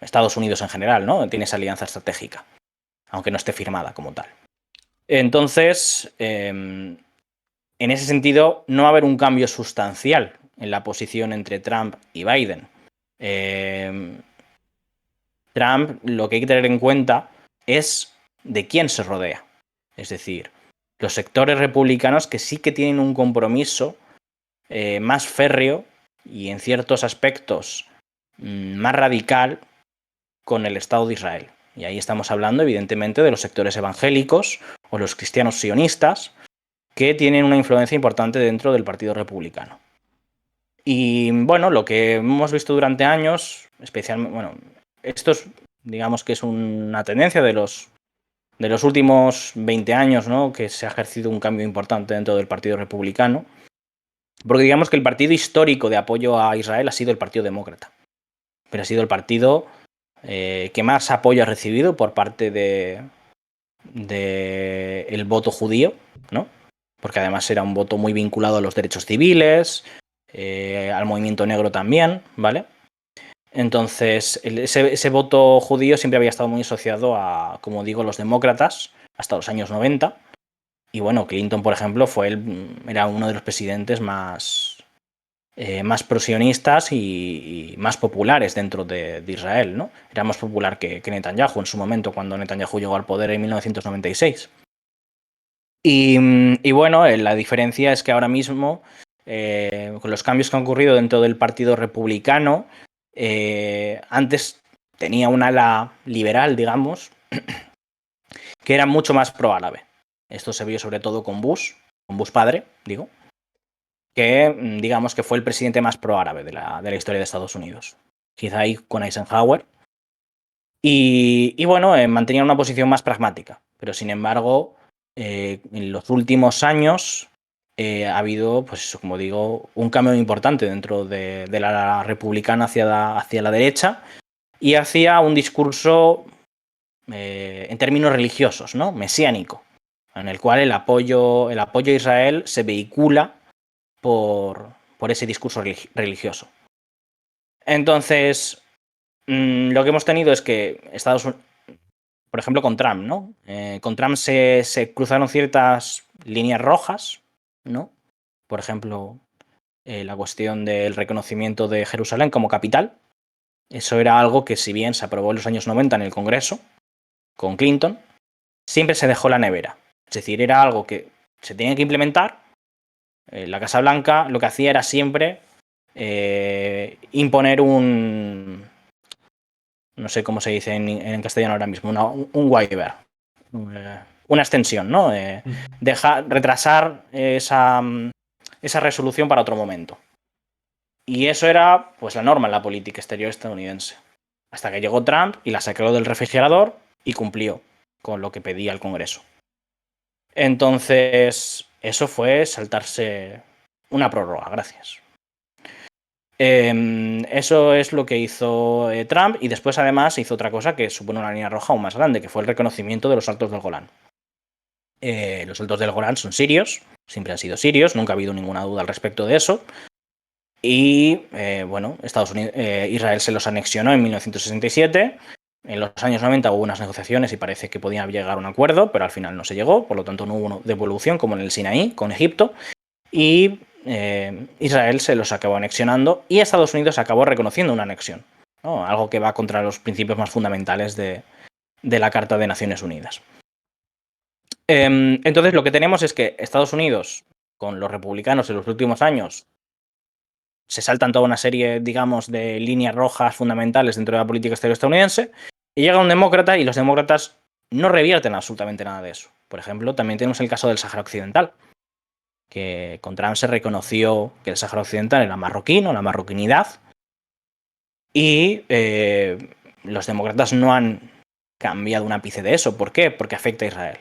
Estados Unidos en general, ¿no? Tiene esa alianza estratégica. aunque no esté firmada como tal. Entonces, en ese sentido, no va a haber un cambio sustancial en la posición entre Trump y Biden. Trump, lo que hay que tener en cuenta es de quién se rodea. Es decir, los sectores republicanos que sí que tienen un compromiso más férreo y en ciertos aspectos más radical con el Estado de Israel. Y ahí estamos hablando, evidentemente, de los sectores evangélicos o los cristianos sionistas, que tienen una influencia importante dentro del Partido Republicano. Y bueno, lo que hemos visto durante años, especialmente, bueno, esto es, digamos que es una tendencia de los últimos 20 años, ¿no? Que se ha ejercido un cambio importante dentro del Partido Republicano, porque digamos que el partido histórico de apoyo a Israel ha sido el Partido Demócrata, pero ha sido el partido que más apoyo ha recibido por parte de el voto judío, ¿no? Porque además era un voto muy vinculado a los derechos civiles, al movimiento negro también, ¿vale? Entonces, ese voto judío siempre había estado muy asociado a, como digo, los demócratas hasta los años 90. Y bueno, Clinton, por ejemplo, era uno de los presidentes más prosionistas y más populares dentro de Israel, ¿no? Era más popular que Netanyahu en su momento, cuando Netanyahu llegó al poder en 1996. Y bueno, la diferencia es que ahora mismo, con los cambios que han ocurrido dentro del Partido Republicano, antes tenía un ala liberal, digamos, que era mucho más pro-árabe. Esto se vio sobre todo con Bush padre, digo, que digamos que fue el presidente más pro-árabe de la historia de Estados Unidos. Quizá ahí con Eisenhower. Y bueno, mantenía una posición más pragmática, pero sin embargo, en los últimos años ha habido, pues eso, como digo, un cambio importante dentro de la republicana hacia la derecha y hacia un discurso en términos religiosos, ¿no? Mesiánico, en el cual el apoyo a Israel se vehicula por ese discurso religioso. Entonces, lo que hemos tenido es que Estados Unidos, por ejemplo, con Trump, ¿no? Con Trump se cruzaron ciertas líneas rojas, ¿no? Por ejemplo, la cuestión del reconocimiento de Jerusalén como capital. Eso era algo que, si bien se aprobó en los años 90 en el Congreso, con Clinton, siempre se dejó en la nevera. Es decir, era algo que se tenía que implementar. La Casa Blanca lo que hacía era siempre imponer no sé cómo se dice en castellano ahora mismo, un waiver, una extensión, ¿no? Retrasar esa resolución para otro momento. Y eso era, pues, la norma en la política exterior estadounidense. Hasta que llegó Trump y la sacó del refrigerador y cumplió con lo que pedía el Congreso. Entonces, eso fue saltarse una prórroga, gracias. Eso es lo que hizo Trump, y después además hizo otra cosa que supone una línea roja aún más grande, que fue el reconocimiento de los Altos del Golán. Los Altos del Golán son sirios, siempre han sido sirios, nunca ha habido ninguna duda al respecto de eso. Y bueno, Israel se los anexionó en 1967. En los años 90 hubo unas negociaciones y parece que podían llegar a un acuerdo, pero al final no se llegó, por lo tanto no hubo devolución como en el Sinaí con Egipto. Y Israel se los acabó anexionando y Estados Unidos acabó reconociendo una anexión, ¿no? Algo que va contra los principios más fundamentales de la Carta de Naciones Unidas. Entonces lo que tenemos es que Estados Unidos, con los republicanos en los últimos años, se saltan toda una serie, digamos, de líneas rojas fundamentales dentro de la política exterior estadounidense, y llega un demócrata y los demócratas no revierten absolutamente nada de eso. Por ejemplo, también tenemos el caso del Sáhara Occidental, que con Trump se reconoció que el Sáhara Occidental era marroquí, o la marroquinidad, y los demócratas no han cambiado un ápice de eso. ¿Por qué? Porque afecta a Israel.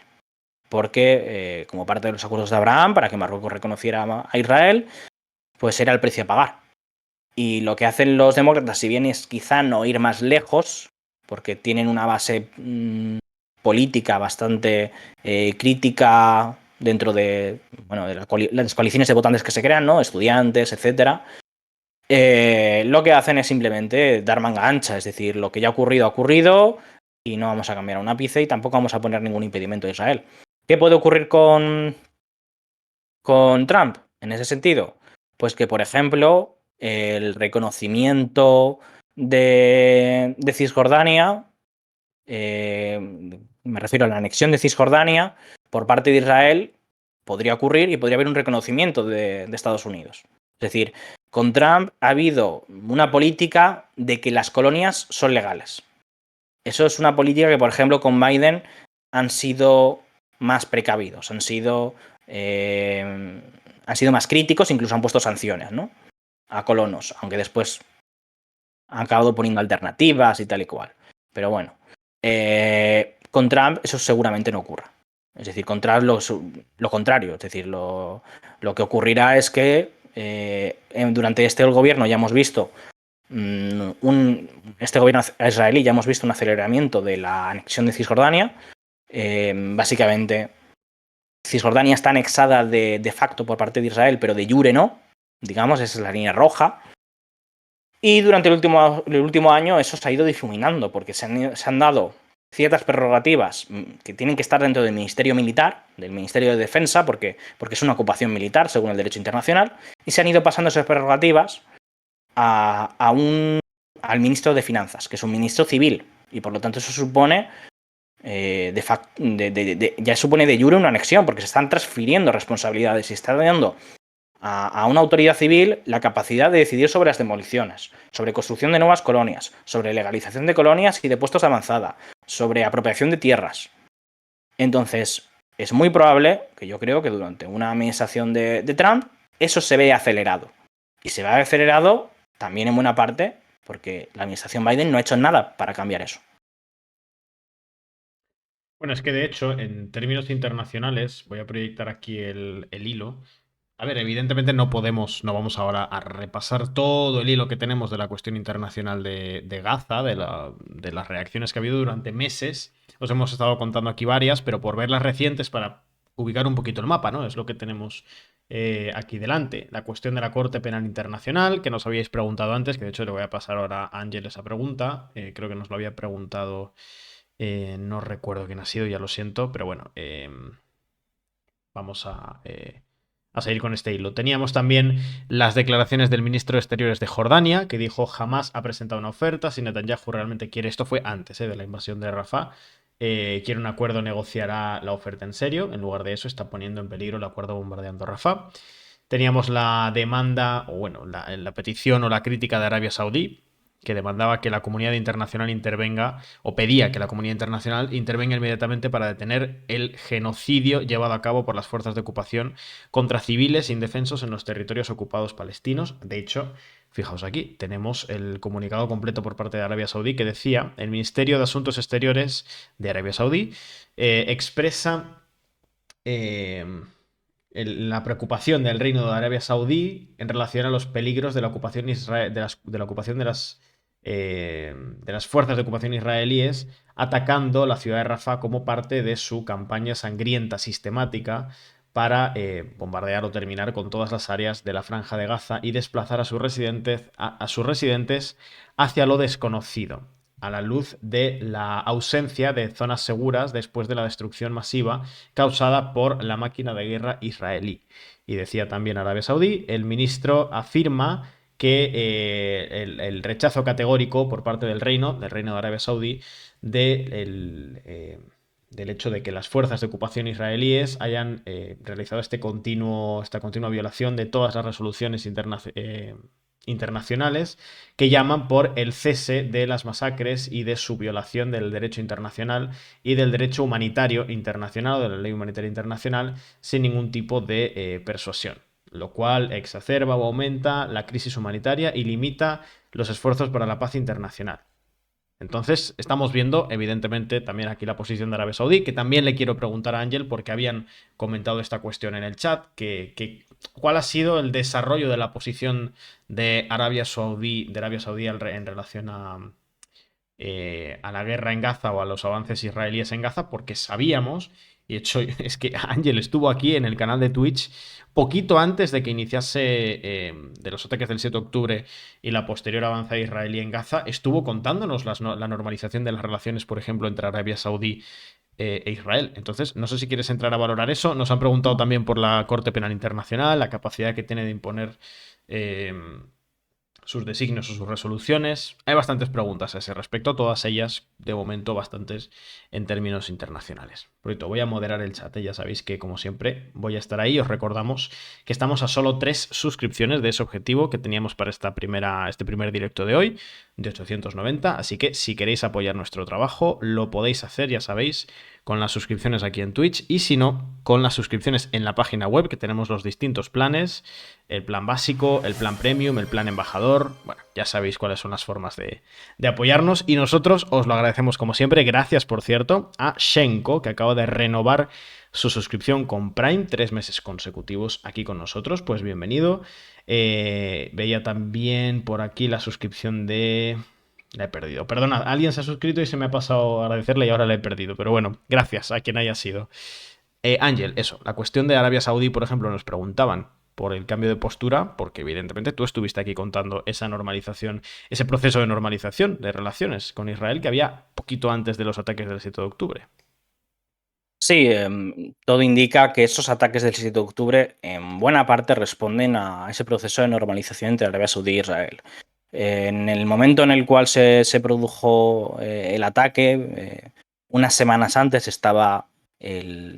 Porque como parte de los acuerdos de Abraham, para que Marruecos reconociera a Israel, pues era el precio a pagar. Y lo que hacen los demócratas, si bien es quizá no ir más lejos, porque tienen una base política bastante crítica dentro de, bueno, de las coaliciones de votantes que se crean, ¿no? Estudiantes, etcétera. Lo que hacen es simplemente dar manga ancha, es decir, lo que ya ha ocurrido, y no vamos a cambiar un ápice y tampoco vamos a poner ningún impedimento a Israel. ¿Qué puede ocurrir con Trump en ese sentido? Pues que, por ejemplo, el reconocimiento de Cisjordania, me refiero a la anexión de Cisjordania por parte de Israel, podría ocurrir y podría haber un reconocimiento de Estados Unidos. Es decir, con Trump ha habido una política de que las colonias son legales. Eso es una política que, por ejemplo, con Biden han sido más precavidos, han sido más críticos, incluso han puesto sanciones, ¿no?, a colonos, aunque después han acabado poniendo alternativas y tal y cual. Pero bueno, con Trump eso seguramente no ocurra. Es decir, con Trump lo contrario. Es decir, lo que ocurrirá es que durante este gobierno ya hemos visto este gobierno israelí ya hemos visto un aceleramiento de la anexión de Cisjordania. Básicamente, Cisjordania está anexada de facto por parte de Israel, pero de jure no. Digamos, esa es la línea roja. Y durante el último año eso se ha ido difuminando, porque se han dado ciertas prerrogativas que tienen que estar dentro del Ministerio Militar, del Ministerio de Defensa, porque es una ocupación militar según el derecho internacional, y se han ido pasando esas prerrogativas al ministro de Finanzas, que es un ministro civil, y por lo tanto eso supone ya supone de jure una anexión, porque se están transfiriendo responsabilidades y está dando a una autoridad civil la capacidad de decidir sobre las demoliciones, sobre construcción de nuevas colonias, sobre legalización de colonias y de puestos de avanzada, sobre apropiación de tierras. Entonces, es muy probable que yo creo que durante una administración de Trump eso se vea acelerado. Y se ve acelerado también en buena parte porque la administración Biden no ha hecho nada para cambiar eso. Bueno, es que de hecho, en términos internacionales, voy a proyectar aquí el hilo. A ver, evidentemente no vamos ahora a repasar todo el hilo que tenemos de la cuestión internacional de Gaza, de las reacciones que ha habido durante meses. Os hemos estado contando aquí varias, pero por ver las recientes para ubicar un poquito el mapa, ¿no? Es lo que tenemos aquí delante. La cuestión de la Corte Penal Internacional, que nos habíais preguntado antes, que de hecho le voy a pasar ahora a Ángel esa pregunta. Creo que nos lo había preguntado, no recuerdo quién ha sido, ya lo siento, pero bueno, vamos a seguir con este hilo. Teníamos también las declaraciones del ministro de Exteriores de Jordania, que dijo jamás ha presentado una oferta, si Netanyahu realmente quiere, esto fue antes de la invasión de Rafah, quiere un acuerdo, negociará la oferta en serio, en lugar de eso está poniendo en peligro el acuerdo bombardeando Rafah. Teníamos la demanda, o bueno, la petición o la crítica de Arabia Saudí, que demandaba que la comunidad internacional intervenga, o pedía que la comunidad internacional intervenga inmediatamente para detener el genocidio llevado a cabo por las fuerzas de ocupación contra civiles indefensos en los territorios ocupados palestinos. De hecho, fijaos aquí, tenemos el comunicado completo por parte de Arabia Saudí que decía: el Ministerio de Asuntos Exteriores de Arabia Saudí expresa la preocupación del Reino de Arabia Saudí en relación a los peligros de la ocupación de la ocupación de las fuerzas de ocupación israelíes atacando la ciudad de Rafah como parte de su campaña sangrienta sistemática para bombardear o terminar con todas las áreas de la Franja de Gaza y desplazar a sus residentes hacia lo desconocido, a la luz de la ausencia de zonas seguras después de la destrucción masiva causada por la máquina de guerra israelí. Y decía también Arabia Saudí, el ministro afirma que el rechazo categórico por parte del Reino de Arabia Saudí del hecho de que las fuerzas de ocupación israelíes hayan realizado esta continua violación de todas las resoluciones internacionales que llaman por el cese de las masacres y de su violación del derecho internacional y del derecho humanitario internacional, o de la ley humanitaria internacional, sin ningún tipo de persuasión, lo cual exacerba o aumenta la crisis humanitaria y limita los esfuerzos para la paz internacional. Entonces, estamos viendo, evidentemente, también aquí la posición de Arabia Saudí, que también le quiero preguntar a Ángel, porque habían comentado esta cuestión en el chat, ¿cuál ha sido el desarrollo de la posición de Arabia Saudí en relación a la guerra en Gaza o a los avances israelíes en Gaza? Porque sabíamos Y de hecho, es que Ángel estuvo aquí en el canal de Twitch poquito antes de que iniciase de los ataques del 7 de octubre y la posterior avanzada israelí en Gaza, estuvo contándonos la normalización de las relaciones, por ejemplo, entre Arabia Saudí e Israel. Entonces, no sé si quieres entrar a valorar eso. Nos han preguntado también por la Corte Penal Internacional, la capacidad que tiene de imponer eh, sus designios o sus resoluciones. Hay bastantes preguntas a ese respecto, todas ellas, de momento, bastantes en términos internacionales. Por cierto, voy a moderar el chat, ya sabéis que, como siempre, voy a estar ahí. Os recordamos que estamos a solo 3 suscripciones de ese objetivo que teníamos para este primer directo de hoy, de 890. Así que si queréis apoyar nuestro trabajo, lo podéis hacer, ya sabéis, con las suscripciones aquí en Twitch y si no, con las suscripciones en la página web, que tenemos los distintos planes, el plan básico, el plan premium, el plan embajador. Bueno, ya sabéis cuáles son las formas de apoyarnos y nosotros os lo agradecemos como siempre. Gracias, por cierto, a Shenko, que acaba de renovar su suscripción con Prime, 3 meses consecutivos aquí con nosotros. Pues bienvenido. Veía también por aquí la suscripción de... La he perdido. Perdona, alguien se ha suscrito y se me ha pasado a agradecerle y ahora la he perdido. Pero bueno, gracias a quien haya sido. Ángel, eso, la cuestión de Arabia Saudí, por ejemplo, nos preguntaban por el cambio de postura, porque evidentemente tú estuviste aquí contando esa normalización, ese proceso de normalización de relaciones con Israel que había poquito antes de los ataques del 7 de octubre. Sí, todo indica que esos ataques del 7 de octubre en buena parte responden a ese proceso de normalización entre Arabia Saudí e Israel. En el momento en el cual se produjo el ataque, unas semanas antes estaba el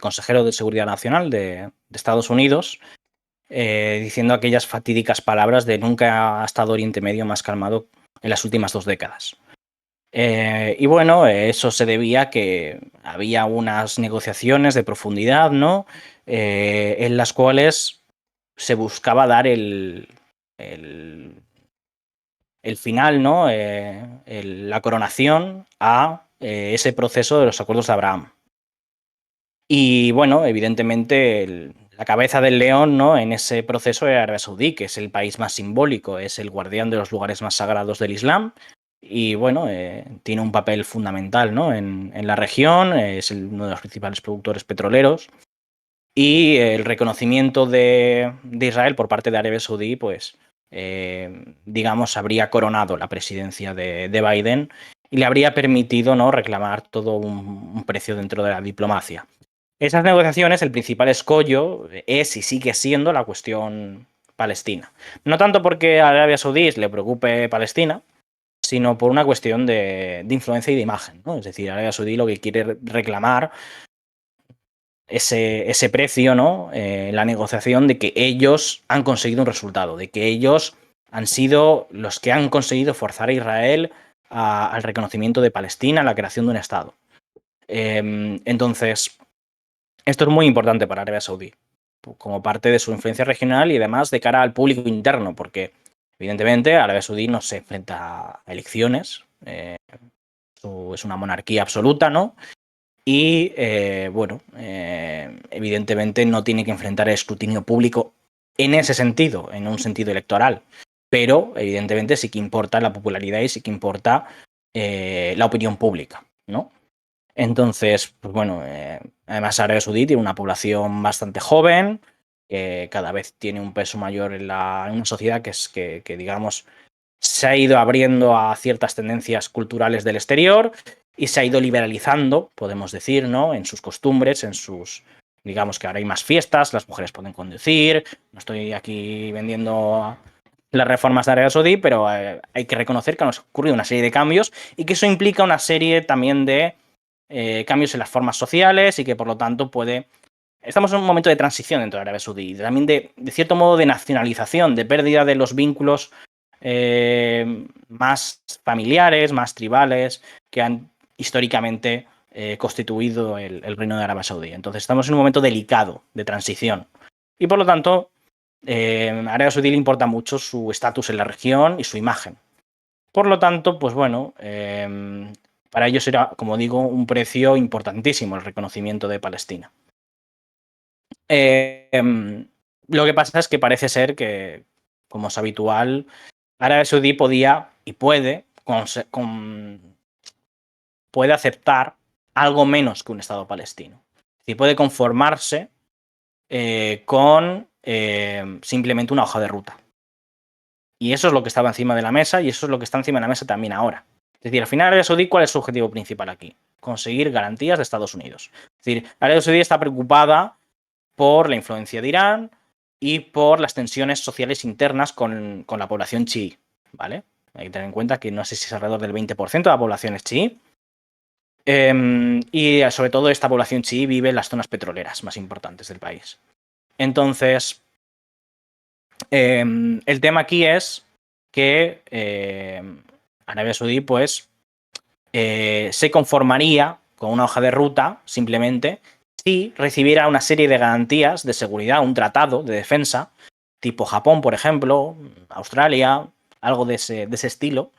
consejero de Seguridad Nacional de Estados Unidos diciendo aquellas fatídicas palabras de nunca ha estado Oriente Medio más calmado en las últimas 2 décadas. Y bueno, eso se debía a que había unas negociaciones de profundidad, ¿no? En las cuales se buscaba dar el final, ¿no? La coronación a ese proceso de los acuerdos de Abraham. Y bueno, evidentemente la cabeza del león, ¿no? En ese proceso era Arabia Saudí, que es el país más simbólico, es el guardián de los lugares más sagrados del Islam. Y bueno, tiene un papel fundamental, ¿no? en la región, es uno de los principales productores petroleros. Y el reconocimiento de Israel por parte de Arabia Saudí, pues, digamos, habría coronado la presidencia de Biden y le habría permitido, ¿no? reclamar todo un precio dentro de la diplomacia. Esas negociaciones, el principal escollo es y sigue siendo la cuestión palestina. No tanto porque a Arabia Saudí le preocupe Palestina, sino por una cuestión de influencia y de imagen, ¿no? Es decir, Arabia Saudí lo que quiere reclamar ese precio, ¿no? La negociación de que ellos han conseguido un resultado, de que ellos han sido los que han conseguido forzar a Israel al reconocimiento de Palestina, a la creación de un Estado. Entonces, esto es muy importante para Arabia Saudí, como parte de su influencia regional y además de cara al público interno, porque evidentemente Arabia Saudí no se enfrenta a elecciones, es una monarquía absoluta, ¿no? Y bueno, evidentemente no tiene que enfrentar el escrutinio público en ese sentido, en un sentido electoral, pero evidentemente sí que importa la popularidad y sí que importa la opinión pública, ¿no? Entonces, pues bueno, además Arabia Saudí tiene una población bastante joven, que cada vez tiene un peso mayor en una sociedad que, digamos, se ha ido abriendo a ciertas tendencias culturales del exterior y se ha ido liberalizando, podemos decir, ¿no? En sus costumbres, en sus... Digamos que ahora hay más fiestas, las mujeres pueden conducir, no estoy aquí vendiendo las reformas de Arabia Saudí, pero hay que reconocer que han ocurrido una serie de cambios y que eso implica una serie también de cambios en las formas sociales y que por lo tanto puede... Estamos en un momento de transición dentro de Arabia Saudí, también de cierto modo de nacionalización, de pérdida de los vínculos más familiares, más tribales, que han históricamente constituido el reino de Arabia Saudí. Entonces estamos en un momento delicado de transición y por lo tanto a Arabia Saudí le importa mucho su estatus en la región y su imagen. Por lo tanto, pues bueno, para ellos era, como digo, un precio importantísimo el reconocimiento de Palestina. Lo que pasa es que parece ser que, como es habitual, Arabia Saudí podía y puede aceptar algo menos que un Estado palestino. Es decir, puede conformarse con simplemente una hoja de ruta. Y eso es lo que estaba encima de la mesa y eso es lo que está encima de la mesa también ahora. Es decir, al final Arabia Saudí, ¿cuál es su objetivo principal aquí? Conseguir garantías de Estados Unidos. Es decir, Arabia Saudí está preocupada por la influencia de Irán y por las tensiones sociales internas con la población chií, ¿vale? Hay que tener en cuenta que no sé si es alrededor del 20% de la población es chií. Y sobre todo esta población chií vive en las zonas petroleras más importantes del país. Entonces, el tema aquí es que Arabia Saudí pues se conformaría con una hoja de ruta simplemente si recibiera una serie de garantías de seguridad, un tratado de defensa, tipo Japón, por ejemplo, Australia, algo de ese estilo,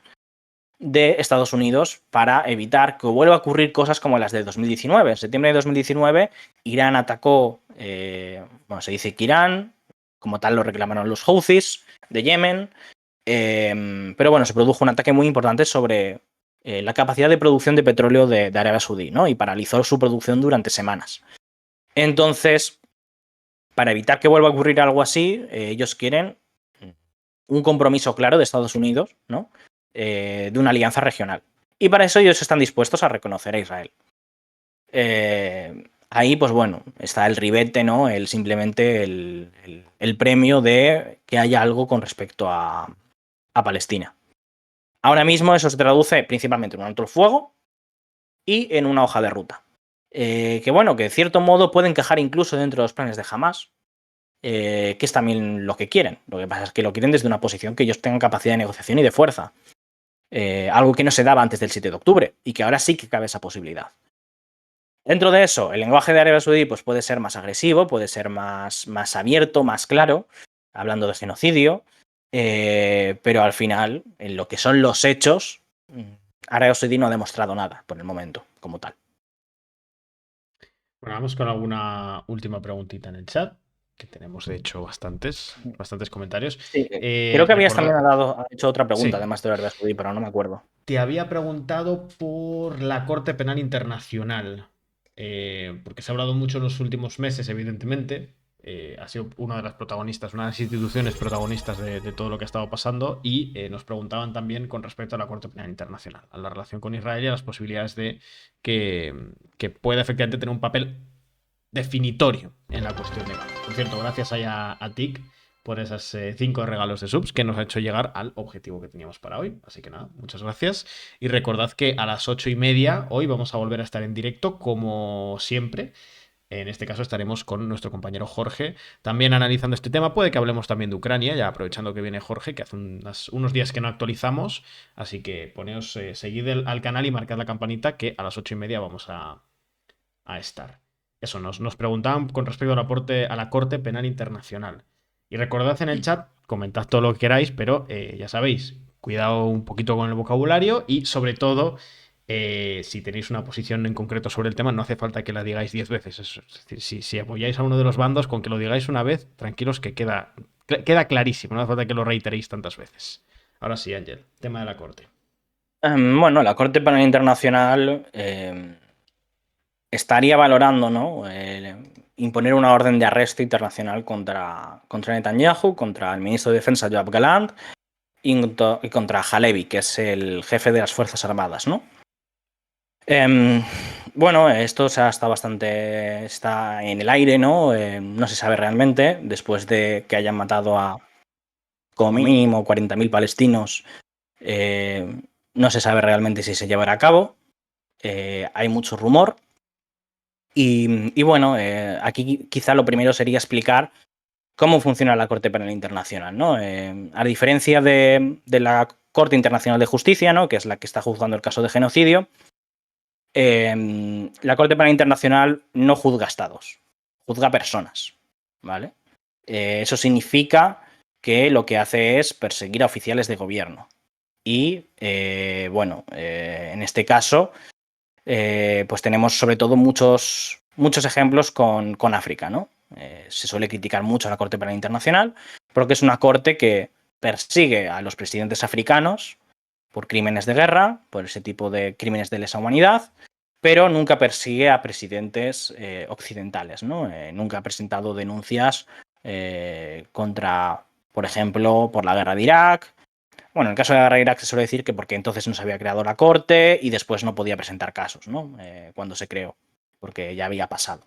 de Estados Unidos para evitar que vuelva a ocurrir cosas como las de 2019. En septiembre de 2019, Irán atacó, se dice que Irán, como tal lo reclamaron los Houthis de Yemen, pero bueno, se produjo un ataque muy importante sobre la capacidad de producción de petróleo de Arabia Saudí, ¿no? Y paralizó su producción durante semanas. Entonces, para evitar que vuelva a ocurrir algo así, ellos quieren un compromiso claro de Estados Unidos, ¿no? De una alianza regional. Y para eso ellos están dispuestos a reconocer a Israel. Ahí, pues bueno, está el ribete, ¿no? Simplemente el premio de que haya algo con respecto a Palestina. Ahora mismo eso se traduce principalmente en un alto el fuego y en una hoja de ruta. Que bueno, que de cierto modo puede encajar incluso dentro de los planes de Hamás, que es también lo que quieren. Lo que pasa es que lo quieren desde una posición que ellos tengan capacidad de negociación y de fuerza. Algo que no se daba antes del 7 de octubre y que ahora sí que cabe esa posibilidad. Dentro de eso, el lenguaje de Arabia Saudí pues, puede ser más agresivo, puede ser más abierto, más claro, hablando de genocidio, pero al final, en lo que son los hechos, Arabia Saudí no ha demostrado nada por el momento, como tal. Bueno, vamos con alguna última preguntita en el chat, que tenemos de hecho bastantes comentarios. Sí, creo que habías también hecho otra pregunta, sí, además de Arabia Saudí, pero no me acuerdo. Te había preguntado por la Corte Penal Internacional, porque se ha hablado mucho en los últimos meses, evidentemente. Ha sido una de las protagonistas, una de las instituciones protagonistas de todo lo que ha estado pasando, y nos preguntaban también con respecto a la Corte Penal Internacional, a la relación con Israel y a las posibilidades de que pueda efectivamente tener un papel definitorio en la cuestión de Gaza. Por cierto, gracias a TIC por esos 5 regalos de subs que nos ha hecho llegar al objetivo que teníamos para hoy. Así que nada, muchas gracias. Y recordad que a las 8:30 hoy vamos a volver a estar en directo, como siempre. En este caso estaremos con nuestro compañero Jorge también analizando este tema. Puede que hablemos también de Ucrania, ya aprovechando que viene Jorge, que hace unos días que no actualizamos. Así que poneos, seguid al canal y marcad la campanita, que a las 8:30 vamos a estar. Eso, nos preguntaban con respecto a la Corte Penal Internacional. Y recordad en el chat, comentad todo lo que queráis, pero ya sabéis, cuidado un poquito con el vocabulario y sobre todo, si tenéis una posición en concreto sobre el tema, no hace falta que la digáis 10 veces. Es decir, si apoyáis a uno de los bandos, con que lo digáis una vez, tranquilos que queda clarísimo, no hace falta que lo reiteréis tantas veces. Ahora sí, Ángel, tema de la Corte. Bueno, la Corte Penal Internacional estaría valorando, ¿no? Imponer una orden de arresto internacional contra Netanyahu, contra el ministro de Defensa Yoav Gallant y contra Halevi, que es el jefe de las Fuerzas Armadas, ¿no? Bueno, esto está en el aire, ¿no? No se sabe realmente, después de que hayan matado a como mínimo 40.000 palestinos, no se sabe realmente si se llevará a cabo. Hay mucho rumor. Y bueno, aquí quizá lo primero sería explicar cómo funciona la Corte Penal Internacional, ¿no? A diferencia de la Corte Internacional de Justicia, ¿no? Que es la que está juzgando el caso de genocidio, la Corte Penal Internacional no juzga estados, juzga personas, ¿vale? Eso significa que lo que hace es perseguir a oficiales de gobierno. Y, en este caso, pues tenemos sobre todo muchos ejemplos con África, ¿no? Se suele criticar mucho a la Corte Penal Internacional porque es una corte que persigue a los presidentes africanos por crímenes de guerra, por ese tipo de crímenes de lesa humanidad, pero nunca persigue a presidentes occidentales, ¿no? Nunca ha presentado denuncias contra, por ejemplo, por la guerra de Irak. Bueno, en el caso de la guerra de Irak se suele decir que porque entonces no se había creado la corte y después no podía presentar casos, ¿no? Cuando se creó, porque ya había pasado.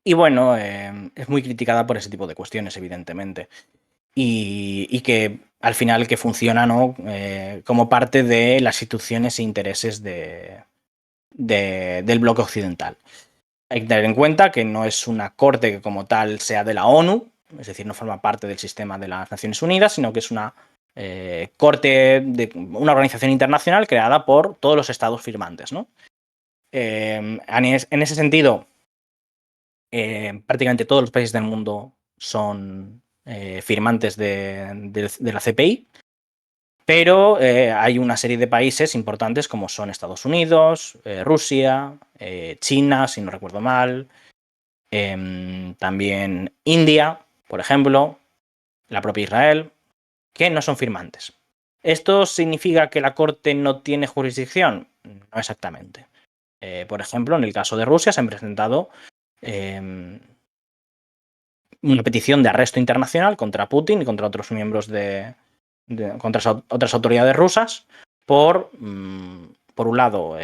Y bueno, es muy criticada por ese tipo de cuestiones, evidentemente. Y que al final que funciona, ¿no? Como parte de las instituciones e intereses del bloque occidental. Hay que tener en cuenta que no es una corte que como tal sea de la ONU, es decir, no forma parte del sistema de las Naciones Unidas, sino que es una corte de una organización internacional creada por todos los estados firmantes, ¿no? En ese sentido, prácticamente todos los países del mundo son firmantes de la CPI, pero hay una serie de países importantes como son Estados Unidos, Rusia, China, si no recuerdo mal, también India, por ejemplo, la propia Israel, que no son firmantes. ¿Esto significa que la Corte no tiene jurisdicción? No exactamente. Por ejemplo, en el caso de Rusia se han presentado una petición de arresto internacional contra Putin y contra otros miembros contra otras autoridades rusas por un lado,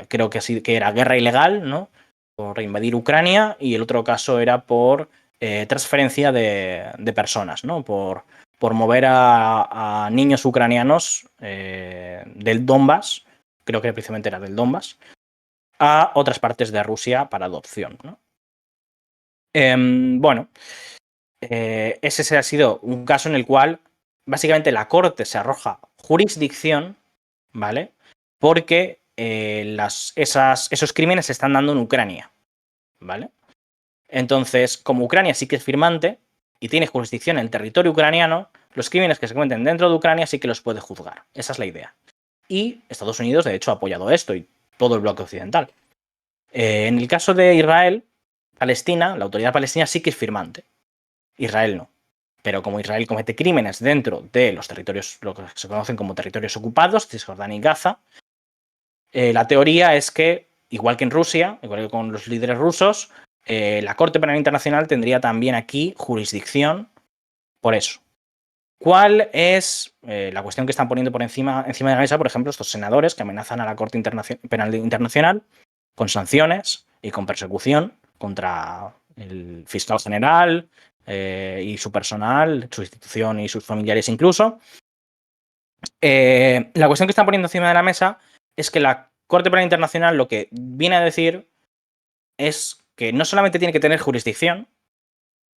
creo que era guerra ilegal, ¿no? Por invadir Ucrania, y el otro caso era por transferencia de personas, ¿no? Por mover a niños ucranianos del Donbass, creo que precisamente era del Donbass, a otras partes de Rusia para adopción, ¿no? Bueno, ese ha sido un caso en el cual básicamente la Corte se arroja jurisdicción, ¿vale? Porque esos crímenes se están dando en Ucrania, ¿vale? Entonces, como Ucrania sí que es firmante y tiene jurisdicción en el territorio ucraniano, los crímenes que se cometen dentro de Ucrania sí que los puede juzgar. Esa es la idea. Y Estados Unidos, de hecho, ha apoyado esto y todo el bloque occidental. En el caso de Israel, Palestina, la autoridad palestina sí que es firmante. Israel no. Pero como Israel comete crímenes dentro de los territorios, lo que se conocen como territorios ocupados, Cisjordania y Gaza, la teoría es que, igual que en Rusia, igual que con los líderes rusos, la Corte Penal Internacional tendría también aquí jurisdicción por eso. ¿Cuál es la cuestión que están poniendo por encima de la mesa, por ejemplo, estos senadores que amenazan a la Corte Penal Internacional con sanciones y con persecución contra el fiscal general y su personal, su institución y sus familiares incluso? La cuestión que están poniendo encima de la mesa es que la Corte Penal Internacional lo que viene a decir es que no solamente tiene que tener jurisdicción,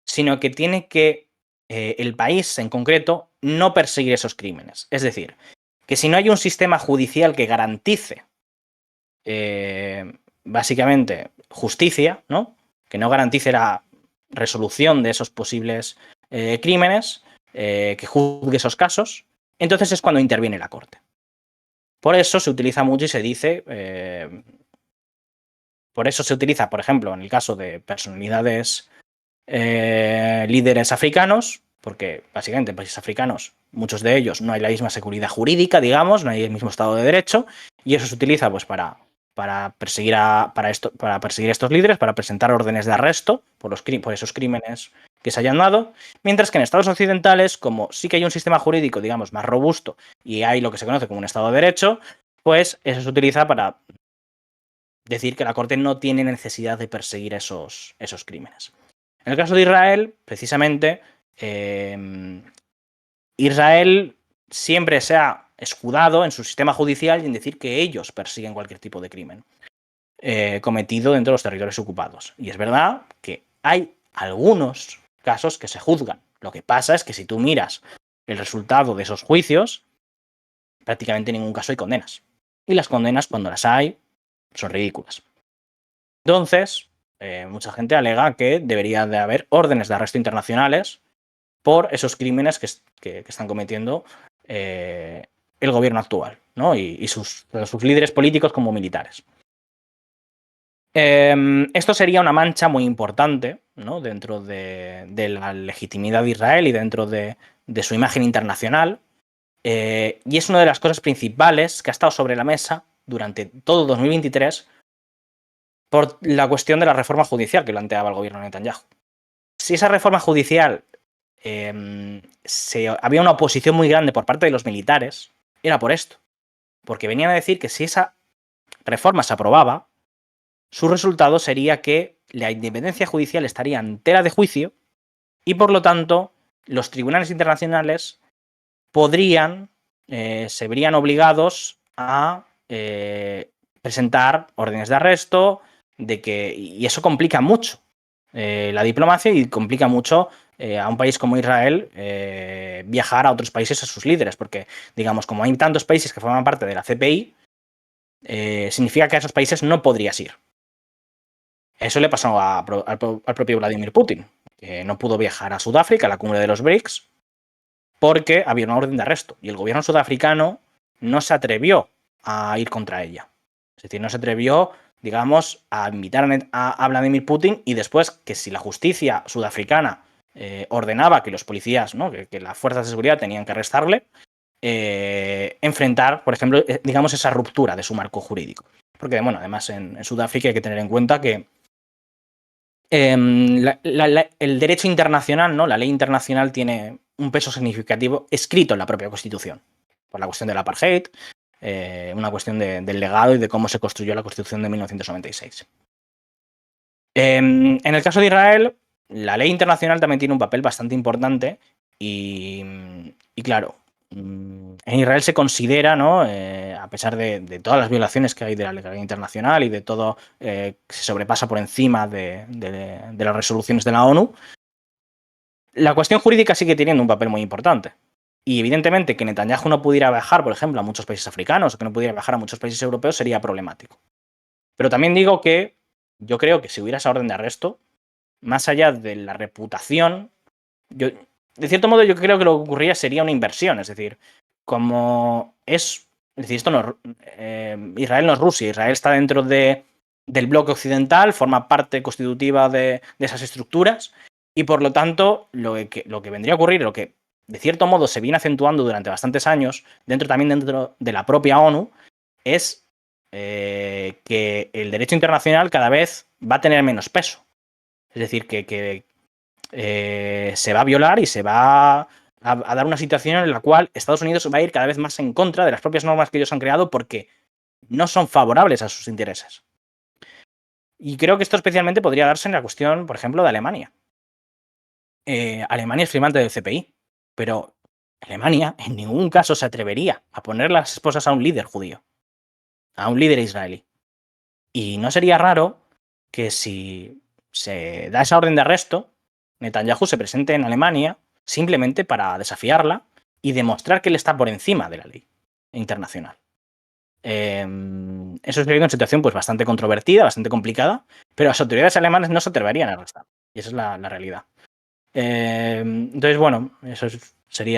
sino que tiene que el país en concreto no perseguir esos crímenes. Es decir, que si no hay un sistema judicial que garantice básicamente justicia, ¿no? Que no garantice la resolución de esos posibles crímenes, que juzgue esos casos, entonces es cuando interviene la Corte. Por eso se utiliza mucho y se dice, por eso se utiliza, por ejemplo, en el caso de personalidades líderes africanos, porque básicamente en países africanos, muchos de ellos no hay la misma seguridad jurídica, digamos, no hay el mismo Estado de Derecho, y eso se utiliza pues para perseguir a estos líderes, para presentar órdenes de arresto por esos crímenes que se hayan dado, mientras que en estados occidentales, como sí que hay un sistema jurídico, digamos, más robusto y hay lo que se conoce como un Estado de Derecho, pues eso se utiliza para decir que la Corte no tiene necesidad de perseguir esos crímenes. En el caso de Israel, precisamente, Israel siempre se ha escudado en su sistema judicial y en decir que ellos persiguen cualquier tipo de crimen cometido dentro de los territorios ocupados. Y es verdad que hay algunos casos que se juzgan. Lo que pasa es que si tú miras el resultado de esos juicios, prácticamente en ningún caso hay condenas. Y las condenas, cuando las hay, son ridículas. Entonces, mucha gente alega que debería de haber órdenes de arresto internacionales por esos crímenes que están cometiendo el gobierno actual, ¿no? Y sus líderes políticos como militares. Esto sería una mancha muy importante, ¿no? Dentro de la legitimidad de Israel y dentro de su imagen internacional. Y es una de las cosas principales que ha estado sobre la mesa durante todo 2023 por la cuestión de la reforma judicial que planteaba el gobierno de Netanyahu. Si esa reforma judicial había una oposición muy grande por parte de los militares, era por esto. Porque venían a decir que si esa reforma se aprobaba, su resultado sería que la independencia judicial estaría entera de juicio y, por lo tanto, los tribunales internacionales se verían obligados a presentar órdenes de arresto, y eso complica mucho la diplomacia y complica mucho a un país como Israel viajar a otros países a sus líderes, porque, digamos, como hay tantos países que forman parte de la CPI, significa que a esos países no podrías ir. Eso le pasó al propio Vladimir Putin, que no pudo viajar a Sudáfrica, a la cumbre de los BRICS, porque había una orden de arresto y el gobierno sudafricano no se atrevió a ir contra ella. Es decir, no se atrevió, digamos, a invitar a Vladimir Putin, y después que si la justicia sudafricana ordenaba que los policías, ¿no?, que las fuerzas de seguridad tenían que arrestarle, enfrentar, por ejemplo, digamos, esa ruptura de su marco jurídico. Porque, bueno, además en Sudáfrica hay que tener en cuenta que el derecho internacional, ¿no?, la ley internacional tiene un peso significativo escrito en la propia Constitución, por la cuestión del apartheid, una cuestión del legado y de cómo se construyó la Constitución de 1996. En el caso de Israel, la ley internacional también tiene un papel bastante importante y claro, en Israel se considera, ¿no?, a pesar de todas las violaciones que hay de la legalidad internacional y de todo que se sobrepasa por encima de las resoluciones de la ONU, la cuestión jurídica sigue teniendo un papel muy importante. Y evidentemente que Netanyahu no pudiera viajar, por ejemplo, a muchos países africanos, o que no pudiera viajar a muchos países europeos, sería problemático. Pero también digo que yo creo que si hubiera esa orden de arresto, más allá de la reputación, de cierto modo yo creo que lo que ocurría sería una inversión. Es decir, esto no, Israel no es Rusia, Israel está dentro del bloque occidental, forma parte constitutiva de esas estructuras, y por lo tanto lo que vendría a ocurrir, lo que de cierto modo se viene acentuando durante bastantes años, también dentro de la propia ONU, es que el derecho internacional cada vez va a tener menos peso. Es decir, que se va a violar y se va a dar una situación en la cual Estados Unidos va a ir cada vez más en contra de las propias normas que ellos han creado porque no son favorables a sus intereses. Y creo que esto especialmente podría darse en la cuestión, por ejemplo, de Alemania. Alemania es firmante del CPI, pero Alemania en ningún caso se atrevería a poner las esposas a un líder judío, a un líder israelí. Y no sería raro que si se da esa orden de arresto, Netanyahu se presente en Alemania simplemente para desafiarla y demostrar que él está por encima de la ley internacional. Eso sería una situación pues bastante controvertida, bastante complicada, pero las autoridades alemanas no se atreverían a arrestar. Y esa es la realidad. Entonces, bueno, eso sería